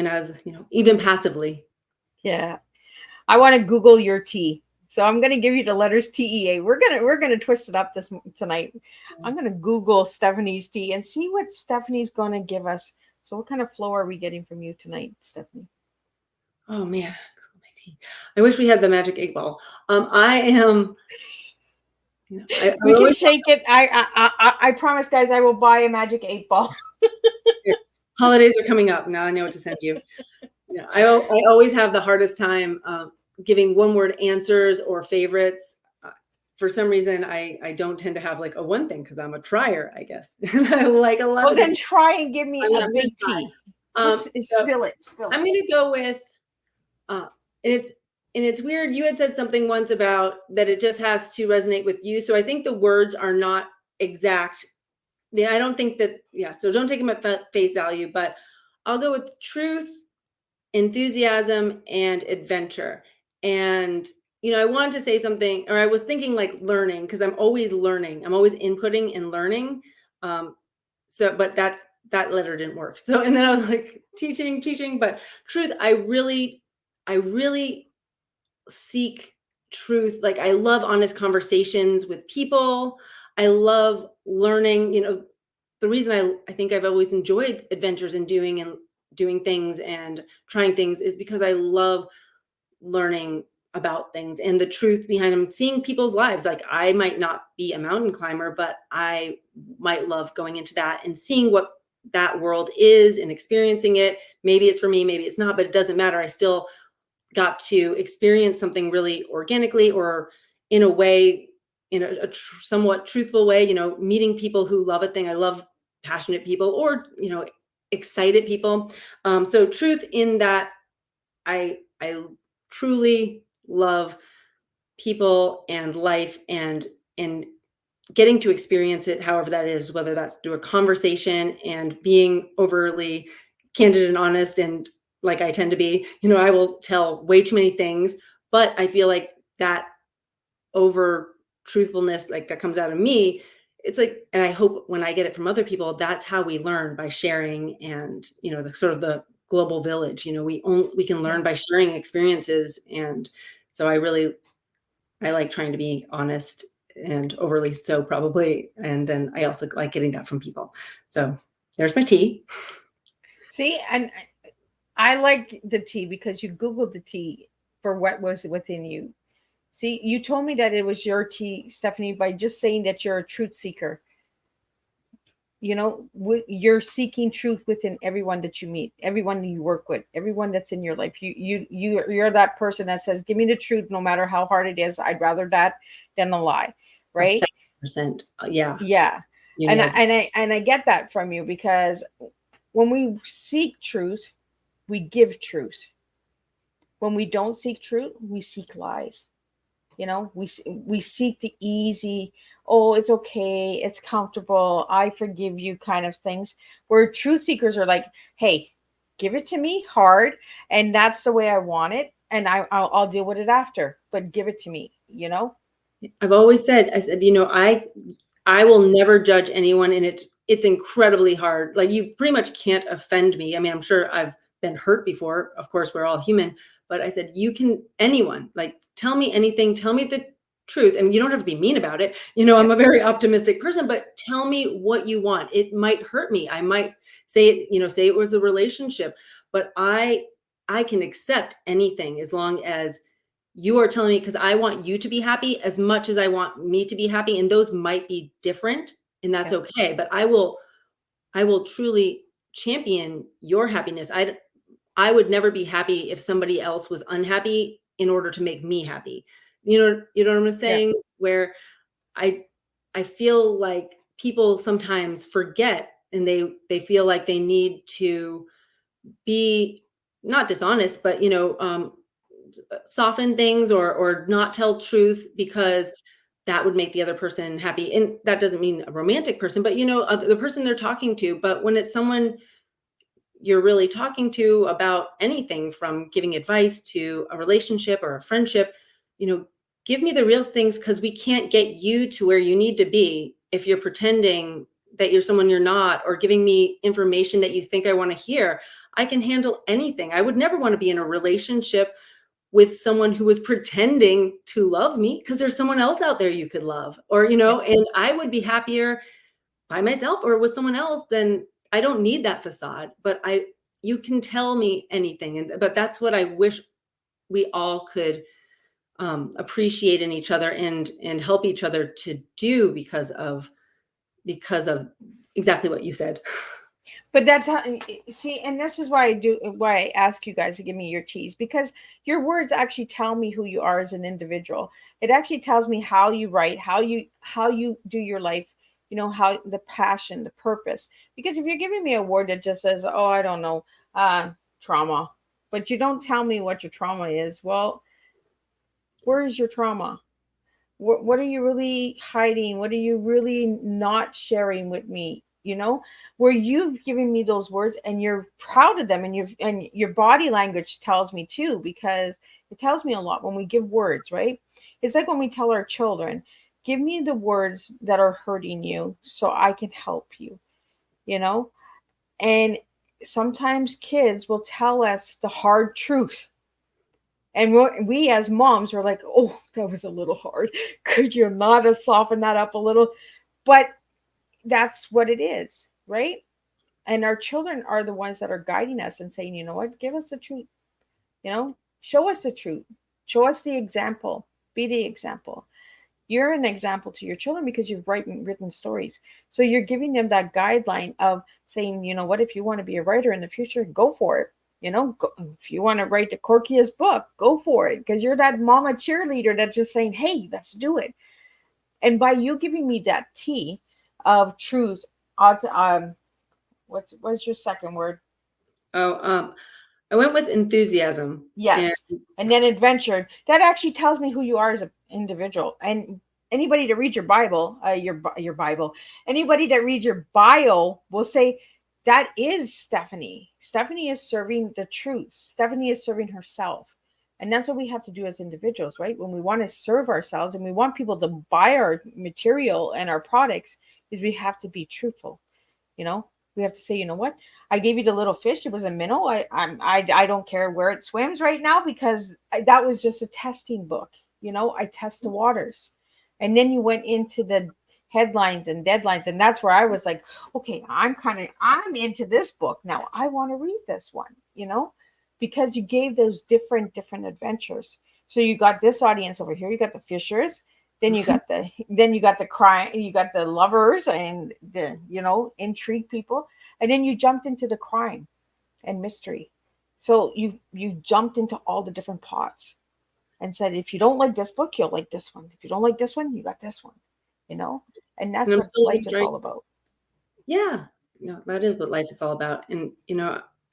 as, even passively. Yeah. I want to Google your T. So I'm going to give you the letters TEA. We're going to twist it up tonight. I'm going to Google Stephanie's T and see what Stephanie's going to give us. So what kind of flow are we getting from you tonight, Stephanie? Oh man, my tea. I wish we had the magic 8 ball. I am. We can shake it. I promise, guys, I will buy a magic 8 ball. Holidays are coming up. Now I know what to send you. I always have the hardest time giving one word answers or favorites. For some reason, I don't tend to have like a one thing, because I'm a trier, I guess. I like a lot. Well, then try and give me a big tea. Just spill it. I'm going to go with, and it's weird. You had said something once about that it just has to resonate with you. So I think the words are not exact. I don't think that, yeah, so don't take them at face value, but I'll go with truth, enthusiasm, and adventure. And, I wanted to say something, or I was thinking like learning, because I'm always learning. I'm always inputting and learning. But that letter didn't work. So, and then I was like, teaching, but truth, I really seek truth. Like, I love honest conversations with people. I love learning. The reason I think I've always enjoyed adventures and doing things and trying things is because I love learning about things and the truth behind them, seeing people's lives. Like, I might not be a mountain climber, but I might love going into that and seeing what that world is and experiencing it. Maybe it's for me, maybe it's not, but it doesn't matter. I still got to experience something really organically, or in a way, in a somewhat truthful way, meeting people who love a thing. I love passionate people, or, excited people. So truth in that, I truly love people and life, and getting to experience it however that is, whether that's through a conversation and being overly candid and honest, and like I tend to be, I will tell way too many things, but I feel like that over truthfulness, like, that comes out of me, it's like, and I hope when I get it from other people, that's how we learn, by sharing. And the sort of the global village, we can learn by sharing experiences. And so I like trying to be honest, and overly so probably. And then I also like getting that from people. So there's my tea. See, and I like the tea because you Googled the tea for what was within you. See, you told me that it was your tea, Stephanie, by just saying that you're a truth seeker. You're seeking truth within everyone that you meet, everyone you work with, everyone that's in your life. You're that person that says, give me the truth no matter how hard it is. I'd rather that than a lie, right? 1,000%. Yeah. Yeah. And I get that from you, because when we seek truth, we give truth. When we don't seek truth, we seek lies. We seek the easy, oh, it's okay, it's comfortable, I forgive you kind of things, where truth seekers are like, hey, give it to me hard, and that's the way I want it, and I'll deal with it after, but give it to me. I've always said, I will never judge anyone, and it's incredibly hard. Like, you pretty much can't offend me. I mean, I'm sure I've been hurt before. Of course, we're all human. But I said, anyone, like, tell me anything, tell me the truth. I mean, you don't have to be mean about it. I'm a very optimistic person, but tell me what you want. It might hurt me. I might say it was a relationship, but I can accept anything as long as you are telling me, because I want you to be happy as much as I want me to be happy. And those might be different, and that's okay. But I will truly champion your happiness. I would never be happy if somebody else was unhappy in order to make me happy. You know what I'm saying? Yeah. Where I feel like people sometimes forget, and they feel like they need to be not dishonest, but soften things, or not tell truths, because that would make the other person happy. And that doesn't mean a romantic person, but the person they're talking to. But when it's someone you're really talking to about anything, from giving advice to a relationship or a friendship, give me the real things, because we can't get you to where you need to be if you're pretending that you're someone you're not, or giving me information that you think I want to hear. I can handle anything. I would never want to be in a relationship with someone who was pretending to love me, because there's someone else out there you could love, or, and I would be happier by myself or with someone else. Then I don't need that facade. But you can tell me anything. But that's what I wish we all could appreciate in each other, and help each other to do, because of exactly what you said. But see, and this is why I ask you guys to give me your teas, because your words actually tell me who you are as an individual. It actually tells me how you write, how you do your life, how the passion, the purpose. Because if you're giving me a word that just says, oh, I don't know, trauma, but you don't tell me what your trauma is, well, where is your trauma? What are you really hiding? What are you really not sharing with me? Where you've given me those words and you're proud of them, and your body language tells me too, because it tells me a lot when we give words, right? It's like when we tell our children, give me the words that are hurting you so I can help you, and sometimes kids will tell us the hard truth. And we as moms were like, oh, that was a little hard. Could you not have softened that up a little? But that's what it is, right? And our children are the ones that are guiding us and saying, you know what, give us the truth. Show us the truth. Show us the example. Be the example. You're an example to your children because you've written stories. So you're giving them that guideline of saying, you know what, if you want to be a writer in the future, go for it. If you want to write the quirkiest book, go for it. Because you're that mama cheerleader that's just saying, hey, let's do it. And by you giving me that T of truth, what's your second word? Oh, I went with enthusiasm. Yes. And then adventure. That actually tells me who you are as an individual. And anybody that reads your Bible, your Bible, anybody that reads your bio will say that is Stephanie. Stephanie is serving the truth. Stephanie is serving herself. And that's what we have to do as individuals, right? When we want to serve ourselves and we want people to buy our material and our products, is we have to be truthful. We have to say, you know what? I gave you the little fish. It was a minnow. I don't care where it swims right now because that was just a testing book. I test the waters. And then you went into the headlines and deadlines. And that's where I was like, okay, I'm into this book. Now I want to read this one, because you gave those different adventures. So you got this audience over here. You got the fishers. Then you got the crime, you got the lovers and the, intrigue people. And then you jumped into the crime and mystery. So you jumped into all the different pots and said, if you don't like this book, you'll like this one. If you don't like this one, you got this one, and that's what life is all about. Yeah, that is what life is all about. And,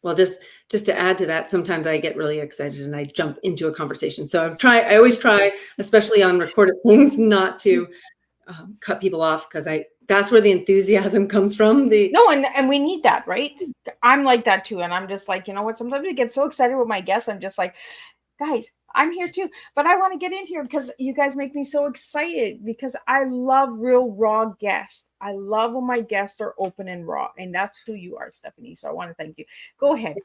well, just to add to that, sometimes I get really excited and I jump into a conversation. So I always try, especially on recorded things, not to cut people off because that's where the enthusiasm comes from. And we need that, right? I'm like that too. And I'm just like, you know what? Sometimes I get so excited with my guests. I'm just like, guys, I'm here too, but I want to get in here because you guys make me so excited because I love real raw guests. I love when my guests are open and raw, and that's who you are, Stephanie. So I want to thank you. Go ahead.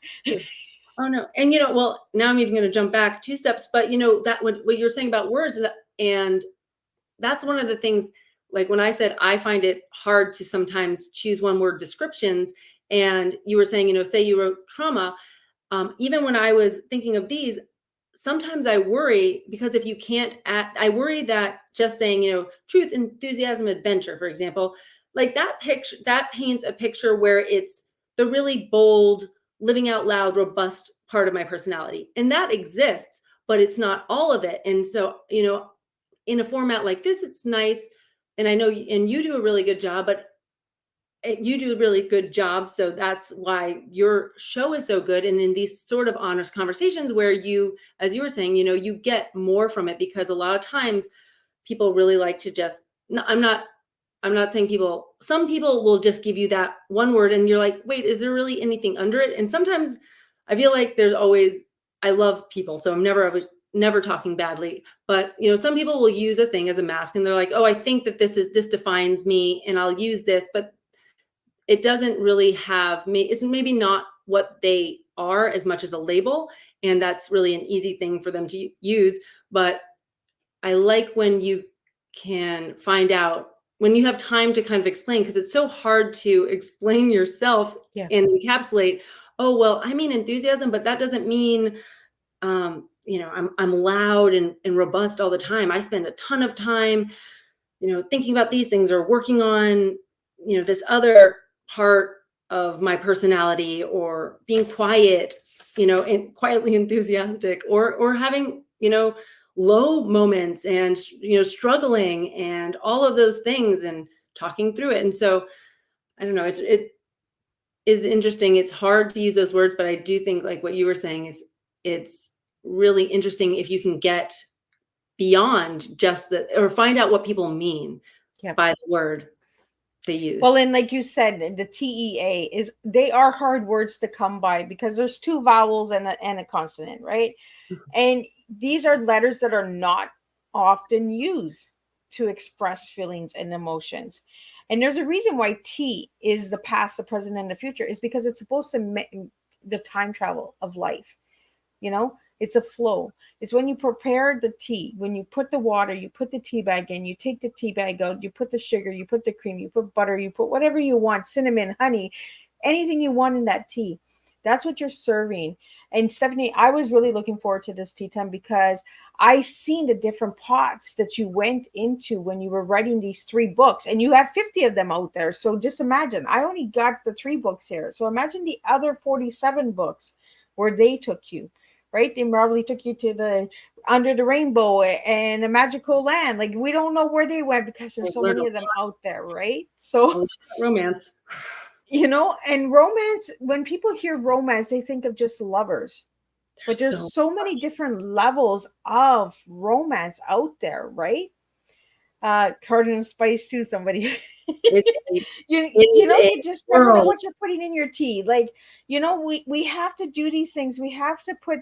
Oh no, and well, now I'm even going to jump back 2 steps, but that what you're saying about words, and that's one of the things. Like when I said I find it hard to sometimes choose one word descriptions, and you were saying, say you wrote trauma, even when I was thinking of these. Sometimes I worry because if you can't I worry that just saying, truth, enthusiasm, adventure, for example, like that paints a picture where it's the really bold, living out loud, robust part of my personality. And that exists, but it's not all of it. And so, in a format like this, it's nice. And I know, and you do a really good job, but you do a really good job. So that's why your show is so good. And in these sort of honest conversations where you, as you were saying, you get more from it, because a lot of times people really like to just, no, I'm not saying some people will just give you that one word and you're like, wait, is there really anything under it? And sometimes I feel like there's always, I love people, so I'm never talking badly, but some people will use a thing as a mask and they're like, oh, I think that this defines me and I'll use this, but it doesn't really it's maybe not what they are as much as a label. And that's really an easy thing for them to use. But I like when you can find out, when you have time to kind of explain, because it's so hard to explain yourself and encapsulate, oh, well, I mean enthusiasm, but that doesn't mean, I'm loud and robust all the time. I spend a ton of time, thinking about these things or working on, this other part of my personality, or being quiet, and quietly enthusiastic, or having, low moments and, struggling and all of those things and talking through it. And so I don't know, it is interesting. It's hard to use those words, but I do think, like what you were saying, is it's really interesting if you can get beyond just or find out what people mean by the word they use. Well, and like you said, the TEA they are hard words to come by because there's 2 vowels and a consonant, right? And these are letters that are not often used to express feelings and emotions. And there's a reason why T is the past, the present, and the future, is because it's supposed to make the time travel of life. It's a flow. It's when you prepare the tea, when you put the water, you put the tea bag in, you take the tea bag out, you put the sugar, you put the cream, you put butter, you put whatever you want, cinnamon, honey, anything you want in that tea. That's what you're serving. And Stephanie, I was really looking forward to this tea time because I seen the different pots that you went into when you were writing these 3 books, and you have 50 of them out there. So just imagine, I only got the 3 books here. So imagine the other 47 books where they took you, right? They probably took you to the Under the Rainbow and a Magical Land. Like, we don't know where they went because there's so many of them out there, right? So Romance. and romance, when people hear romance, they think of just lovers. But there's so many different levels of romance out there, right? Cardinal Spice too, somebody. It's You just never know world. what you're putting in your tea. Like, we have to do these things. We have to put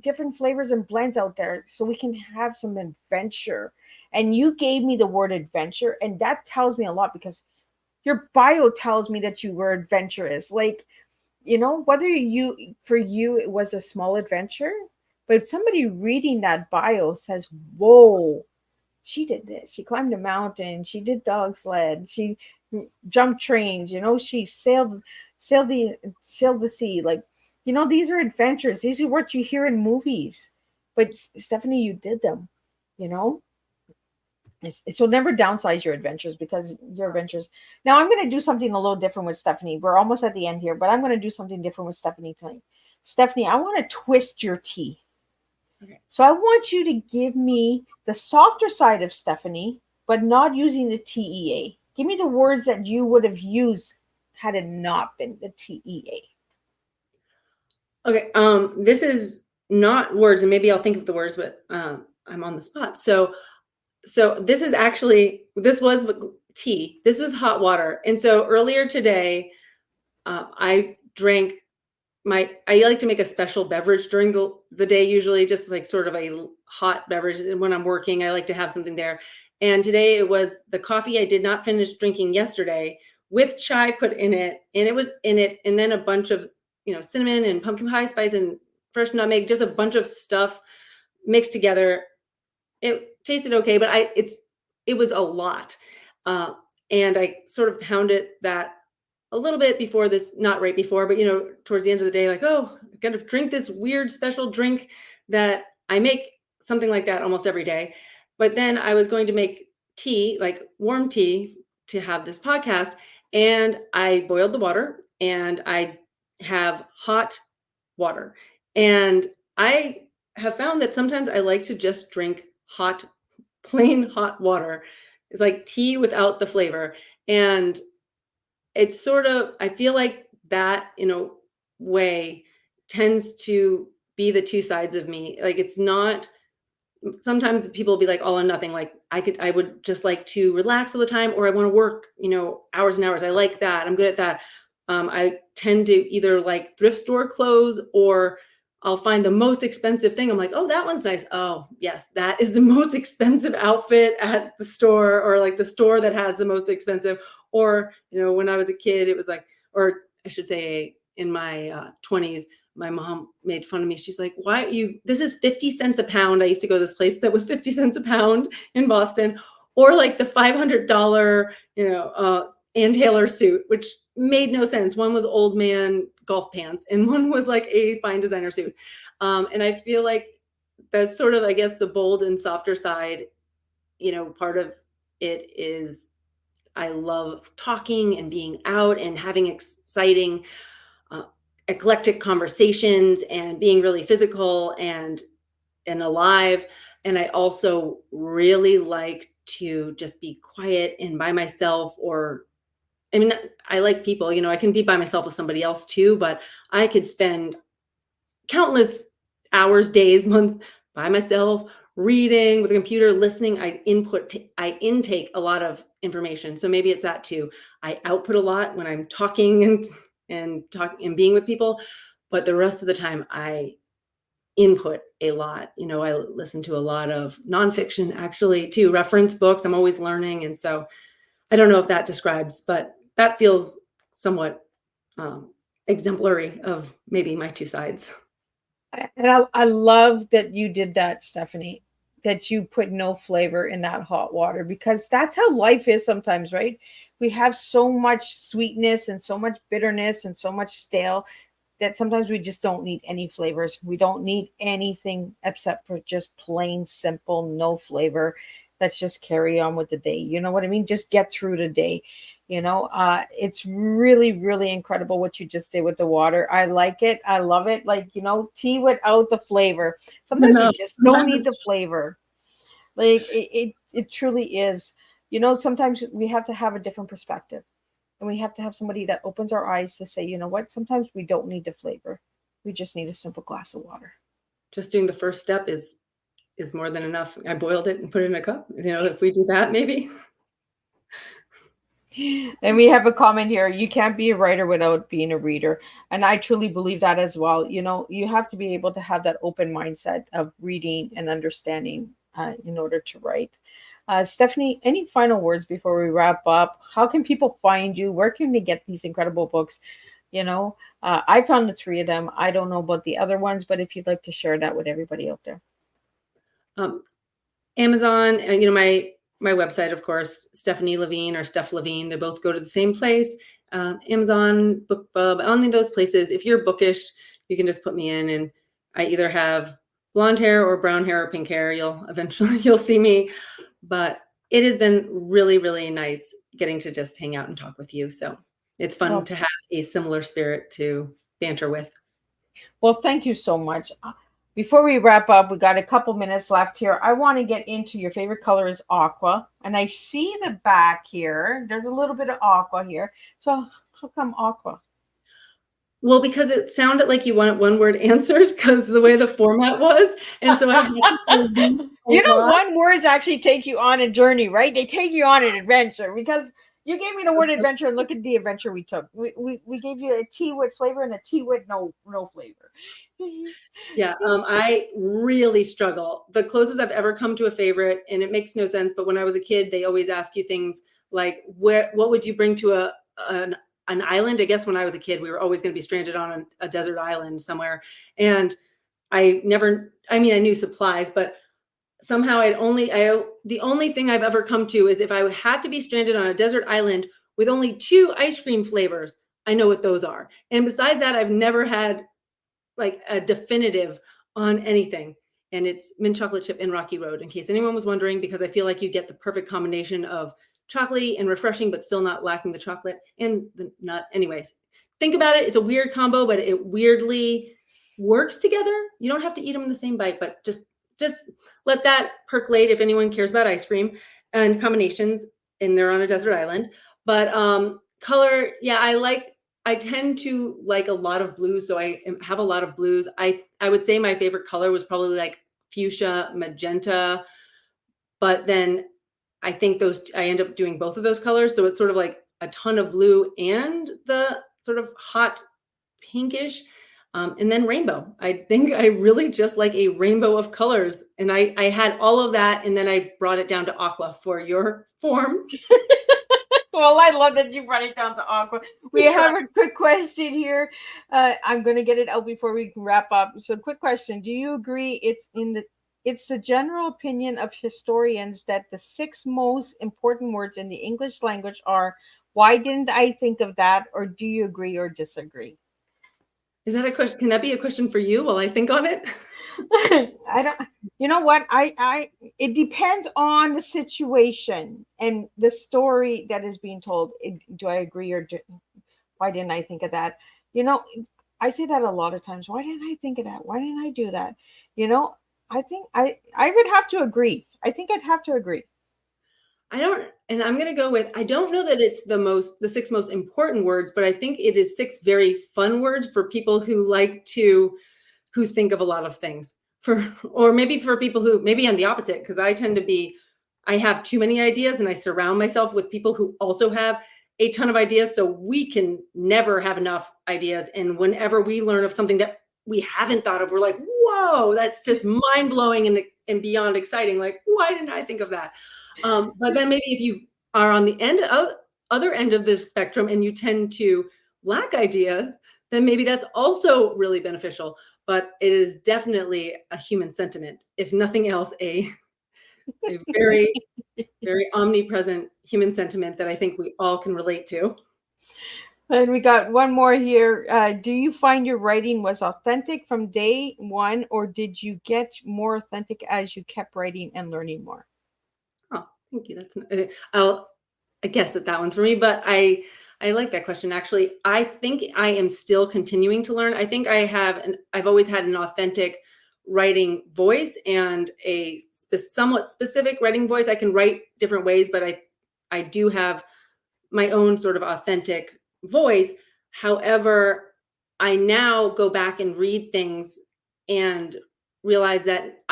different flavors and blends out there so we can have some adventure. And you gave me the word adventure, and that tells me a lot because your bio tells me that you were adventurous. Like, whether for you it was a small adventure, but somebody reading that bio says, whoa, she did this. She climbed a mountain. She did dog sled. She jumped trains. She sailed the sea. Like, these are adventures. These are what you hear in movies. But Stephanie, you did them. You know, so never downsize your adventures, because your adventures. Now I'm going to do something a little different with Stephanie. We're almost at the end here, but I'm going to do something different with Stephanie tonight. Stephanie, I want to twist your tea. Okay. So I want you to give me the softer side of Stephanie, but not using the TEA. Give me the words that you would have used had it not been the TEA. Okay. This is not words, and maybe I'll think of the words, but I'm on the spot. So this was tea. This was hot water. And so earlier today, I drank I like to make a special beverage during the day, usually just like sort of a hot beverage. And when I'm working, I like to have something there. And today it was the coffee I did not finish drinking yesterday with chai put in it. And it was in it. And then a bunch of, cinnamon and pumpkin pie spice and fresh nutmeg, just a bunch of stuff mixed together. It tasted okay, but it was a lot. And I sort of pounded that a little bit before this, not right before, but towards the end of the day, like, oh, I got to drink this weird special drink that I make something like that almost every day. But then I was going to make tea, like warm tea, to have this podcast. And I boiled the water, and I have hot water. And I have found that sometimes I like to just drink plain hot water. It's like tea without the flavor. And it's sort of, I feel like that in a way tends to be the two sides of me. Like, it's not, sometimes people will be like all or nothing. Like, I would just like to relax all the time, or I want to work, hours and hours. I like that. I'm good at that. I tend to either like thrift store clothes, or I'll find the most expensive thing. I'm like, oh, that one's nice. Oh, yes, that is the most expensive outfit at the store, or like the store that has the most expensive. Or, when I was a kid, it was like, or I should say in my 20s, my mom made fun of me. She's like, this is 50 cents a pound. I used to go to this place that was 50 cents a pound in Boston, or like the $500, Ann Taylor suit, which made no sense. One was old man golf pants, and one was like a fine designer suit. And I feel like that's sort of, I guess, the bold and softer side. Part of it is I love talking and being out and having exciting, eclectic conversations and being really physical and alive. And I also really like to just be quiet and by myself, or I like people, I can be by myself with somebody else too, but I could spend countless hours, days, months by myself, reading with a computer, listening. I intake a lot of information. So maybe it's that too. I output a lot when I'm talking and being with people, but the rest of the time I input a lot. I listen to a lot of nonfiction, actually, too, reference books. I'm always learning. And so I don't know if that describes, but that feels somewhat exemplary of maybe my two sides. And I love that you did that, Stephanie, that you put no flavor in that hot water, because that's how life is sometimes, right? We have so much sweetness and so much bitterness and so much stale. that sometimes we just don't need any flavors. We don't need anything except for just plain simple, no flavor. Let's just carry on with the day. You know what I mean? Just get through the day. It's really, really incredible what you just did with the water. I like it. I love it. Like, tea without the flavor. Sometimes No, you just don't sometimes need the flavor. Like it truly is. Sometimes we have to have a different perspective. And we have to have somebody that opens our eyes to say, you know what, sometimes we don't need the flavor. We just need a simple glass of water. just doing the first step is more than enough. I boiled it and put it in a cup. If we do that, maybe. And we have a comment here, you can't be a writer without being a reader. And I truly believe that as well. You have to be able to have that open mindset of reading and understanding in order to write. Stephanie, any final words before we wrap up? How can people find you? Where can they get these incredible books? I found the three of them. I don't know about the other ones, but if you'd like to share that with everybody out there. Amazon, and my website, of course, Stephanie LaVigne or Steph LaVigne. They both go to the same place. Amazon, BookBub, any of those places. If you're bookish, you can just put me in, and I either have blonde hair or brown hair or pink hair. You'll see me. But it has been really, really nice getting to just hang out and talk with you. So it's fun to have a similar spirit to banter with. Well, thank you so much. Before we wrap up, we got a couple minutes left here. I want to get into your favorite color is aqua. And I see the back here. There's a little bit of aqua here. So how come aqua? Well, because it sounded like you wanted one-word answers because the way the format was. And so I one words actually take you on a journey, right? They take you on an adventure because you gave me the word adventure and look at the adventure we took. We gave you a tea with flavor and a tea with no flavor. Yeah, I really struggle. The closest I've ever come to a favorite, and it makes no sense, but when I was a kid, they always ask you things like, what would you bring to an island? I guess when I was a kid, we were always going to be stranded on a desert island somewhere. And I knew supplies, but somehow the only thing I've ever come to is if I had to be stranded on a desert island with only 2 ice cream flavors, I know what those are. And besides that, I've never had like a definitive on anything. And it's mint chocolate chip and Rocky Road, in case anyone was wondering, because I feel like you get the perfect combination of chocolatey and refreshing, but still not lacking the chocolate and the nut. Anyways, think about it. It's a weird combo, but it weirdly works together. You don't have to eat them in the same bite, but just let that percolate if anyone cares about ice cream and combinations, and they're on a desert island. But color, yeah, I tend to like a lot of blues, so I have a lot of blues. I would say my favorite color was probably like fuchsia, magenta, but then I think I end up doing both of those colors, so it's sort of like a ton of blue and the sort of hot pinkish, and then rainbow. I think I really just like a rainbow of colors, and I had all of that, and then I brought it down to aqua for your form. Well, I love that you brought it down to aqua. We have a quick question here. I'm going to get it out before we can wrap up. So, quick question: do you agree it's the general opinion of historians that the 6 most important words in the English language are "Why didn't I think of that?" or do you agree or disagree? Is that a question? Can that be a question for you while I think on it? I don't. You know what? It depends on the situation and the story that is being told. Do I agree or why didn't I think of that? I say that a lot of times. Why didn't I think of that? Why didn't I do that? I think I would have to agree. I think I'd have to agree. I'm going to go with, I don't know that it's the 6 most important words, but I think it is 6 very fun words for people who who think of a lot of things, or maybe for people who, maybe I'm the opposite, because I have too many ideas and I surround myself with people who also have a ton of ideas. So we can never have enough ideas. And whenever we learn of something that we haven't thought of, we're like, whoa, that's just mind blowing and beyond exciting. Like, why didn't I think of that? But then maybe if you are on the other end of the spectrum and you tend to lack ideas, then maybe that's also really beneficial. But it is definitely a human sentiment, if nothing else, a very, very omnipresent human sentiment that I think we all can relate to. And we got one more here. Do you find your writing was authentic from day one, or did you get more authentic as you kept writing and learning more? Oh, thank you. I guess that one's for me, but I like that question. Actually, I think I am still continuing to learn. I think I've always had an authentic writing voice and a somewhat specific writing voice. I can write different ways, but I do have my own sort of authentic voice. However, I now go back and read things and realize that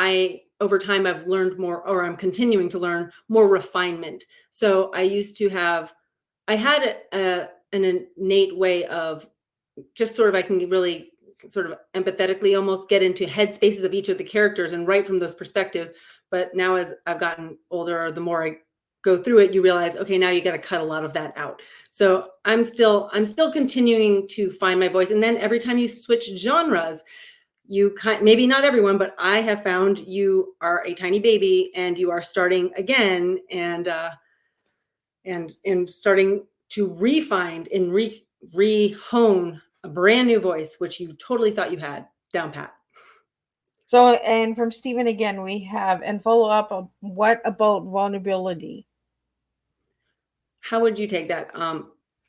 over time, I've learned more, or I'm continuing to learn more refinement. So I had an innate way of just sort of, I can really sort of empathetically almost get into head spaces of each of the characters and write from those perspectives. But now as I've gotten older, the more I go through it, you realize, okay, now you got to cut a lot of that out. So I'm still continuing to find my voice. And then every time you switch genres, maybe not everyone, but I have found you are a tiny baby and you are starting again and starting to refine and re-hone a brand new voice, which you totally thought you had down pat. So, and from Stephen again, we have, and follow up on what about vulnerability? How would you take that?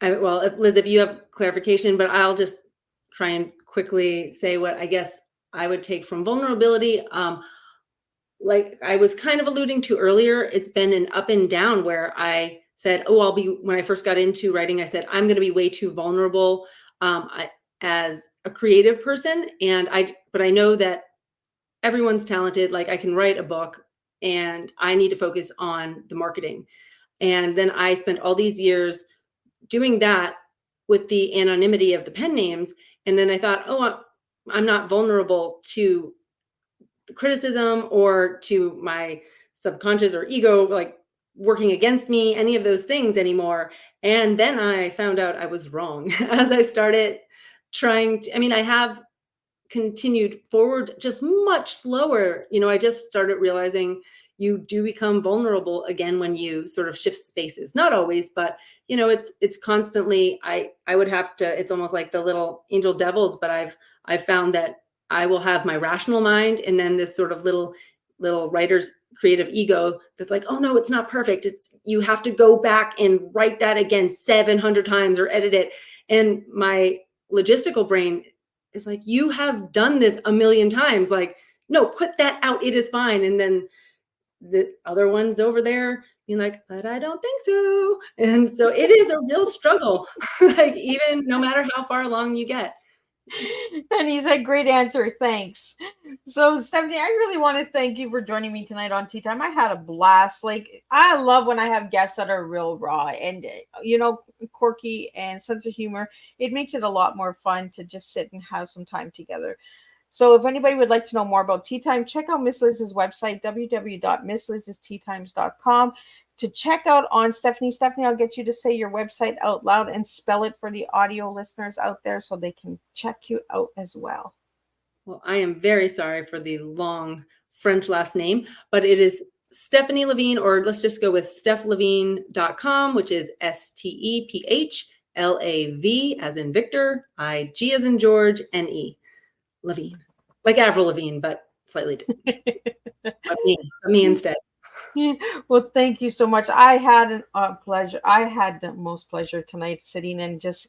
Liz, if you have clarification, but I'll just try and quickly say what I guess I would take from vulnerability. Like I was kind of alluding to earlier, it's been an up and down where I said, when I first got into writing, I said, I'm going to be way too vulnerable as a creative person. But I know that everyone's talented. Like I can write a book and I need to focus on the marketing. And then I spent all these years doing that with the anonymity of the pen names. And then I thought, I'm not vulnerable to the criticism or to my subconscious or ego, like working against me, any of those things anymore. And then I found out I was wrong as I started I have continued forward just much slower. I just started realizing you do become vulnerable again when you sort of shift spaces. Not always, but it's constantly, I would have to, it's almost like the little angel devils, but I've found that I will have my rational mind and then this sort of little writer's creative ego that's like, oh no, it's not perfect. You have to go back and write that again 700 times or edit it. And my logistical brain is like, you have done this a million times. Like, no, put that out. It is fine. And then the other ones over there being like, but I don't think so. And so it is a real struggle, like even no matter how far along you get. And he said, great answer. Thanks. So, Stephanie, I really want to thank you for joining me tonight on Tea Time. I had a blast. Like, I love when I have guests that are real raw and, quirky and sense of humor. It makes it a lot more fun to just sit and have some time together. So if anybody would like to know more about Tea Time, check out Miss Liz's website, www.misslizsteatimes.com. To check out on Stephanie. Stephanie, I'll get you to say your website out loud and spell it for the audio listeners out there so they can check you out as well. Well, I am very sorry for the long French last name, but it is Stephanie LaVigne, or let's just go with stephlevigne.com, which is STEPHLAV as in Victor, IG as in George, NE. LaVigne. Like Avril Lavigne, but slightly different. but me instead. Well, thank you so much. I had a pleasure. I had the most pleasure tonight sitting and just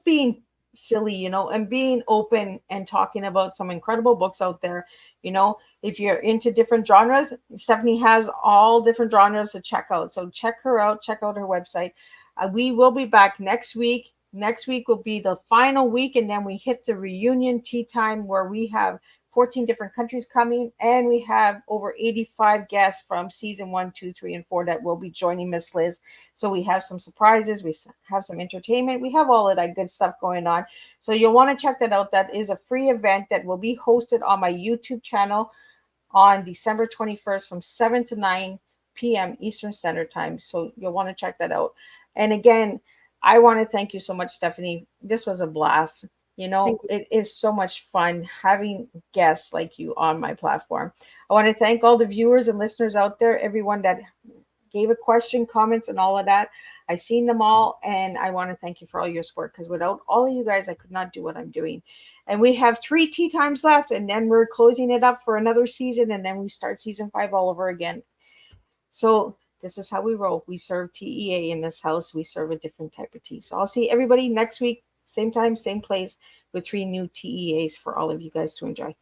being silly, and being open and talking about some incredible books out there. If you're into different genres, Stephanie has all different genres to check out. So check her out. Check out her website. We will be back next week. Next week will be the final week, and then we hit the reunion tea time where we have 14 different countries coming, and we have over 85 guests from season 1, 2, 3, and 4 that will be joining Miss Liz. So we have some surprises, we have some entertainment, we have all of that good stuff going on. So you'll want to check that out. That is a free event that will be hosted on my YouTube channel on December 21st from 7 to 9 p.m. Eastern Standard Time. So you'll want to check that out. And again, I want to thank you so much, Stephanie. This was a blast. It is so much fun having guests like you on my platform. I want to thank all the viewers and listeners out there, everyone that gave a question, comments, and all of that. I seen them all, and I want to thank you for all your support, because without all of you guys, I could not do what I'm doing. And we have 3 tea times left, and then we're closing it up for another season, and then we start season 5 all over again. So this is how we roll. We serve TEA in this house. We serve a different type of tea. So I'll see everybody next week, same time, same place, with 3 new TEAs for all of you guys to enjoy.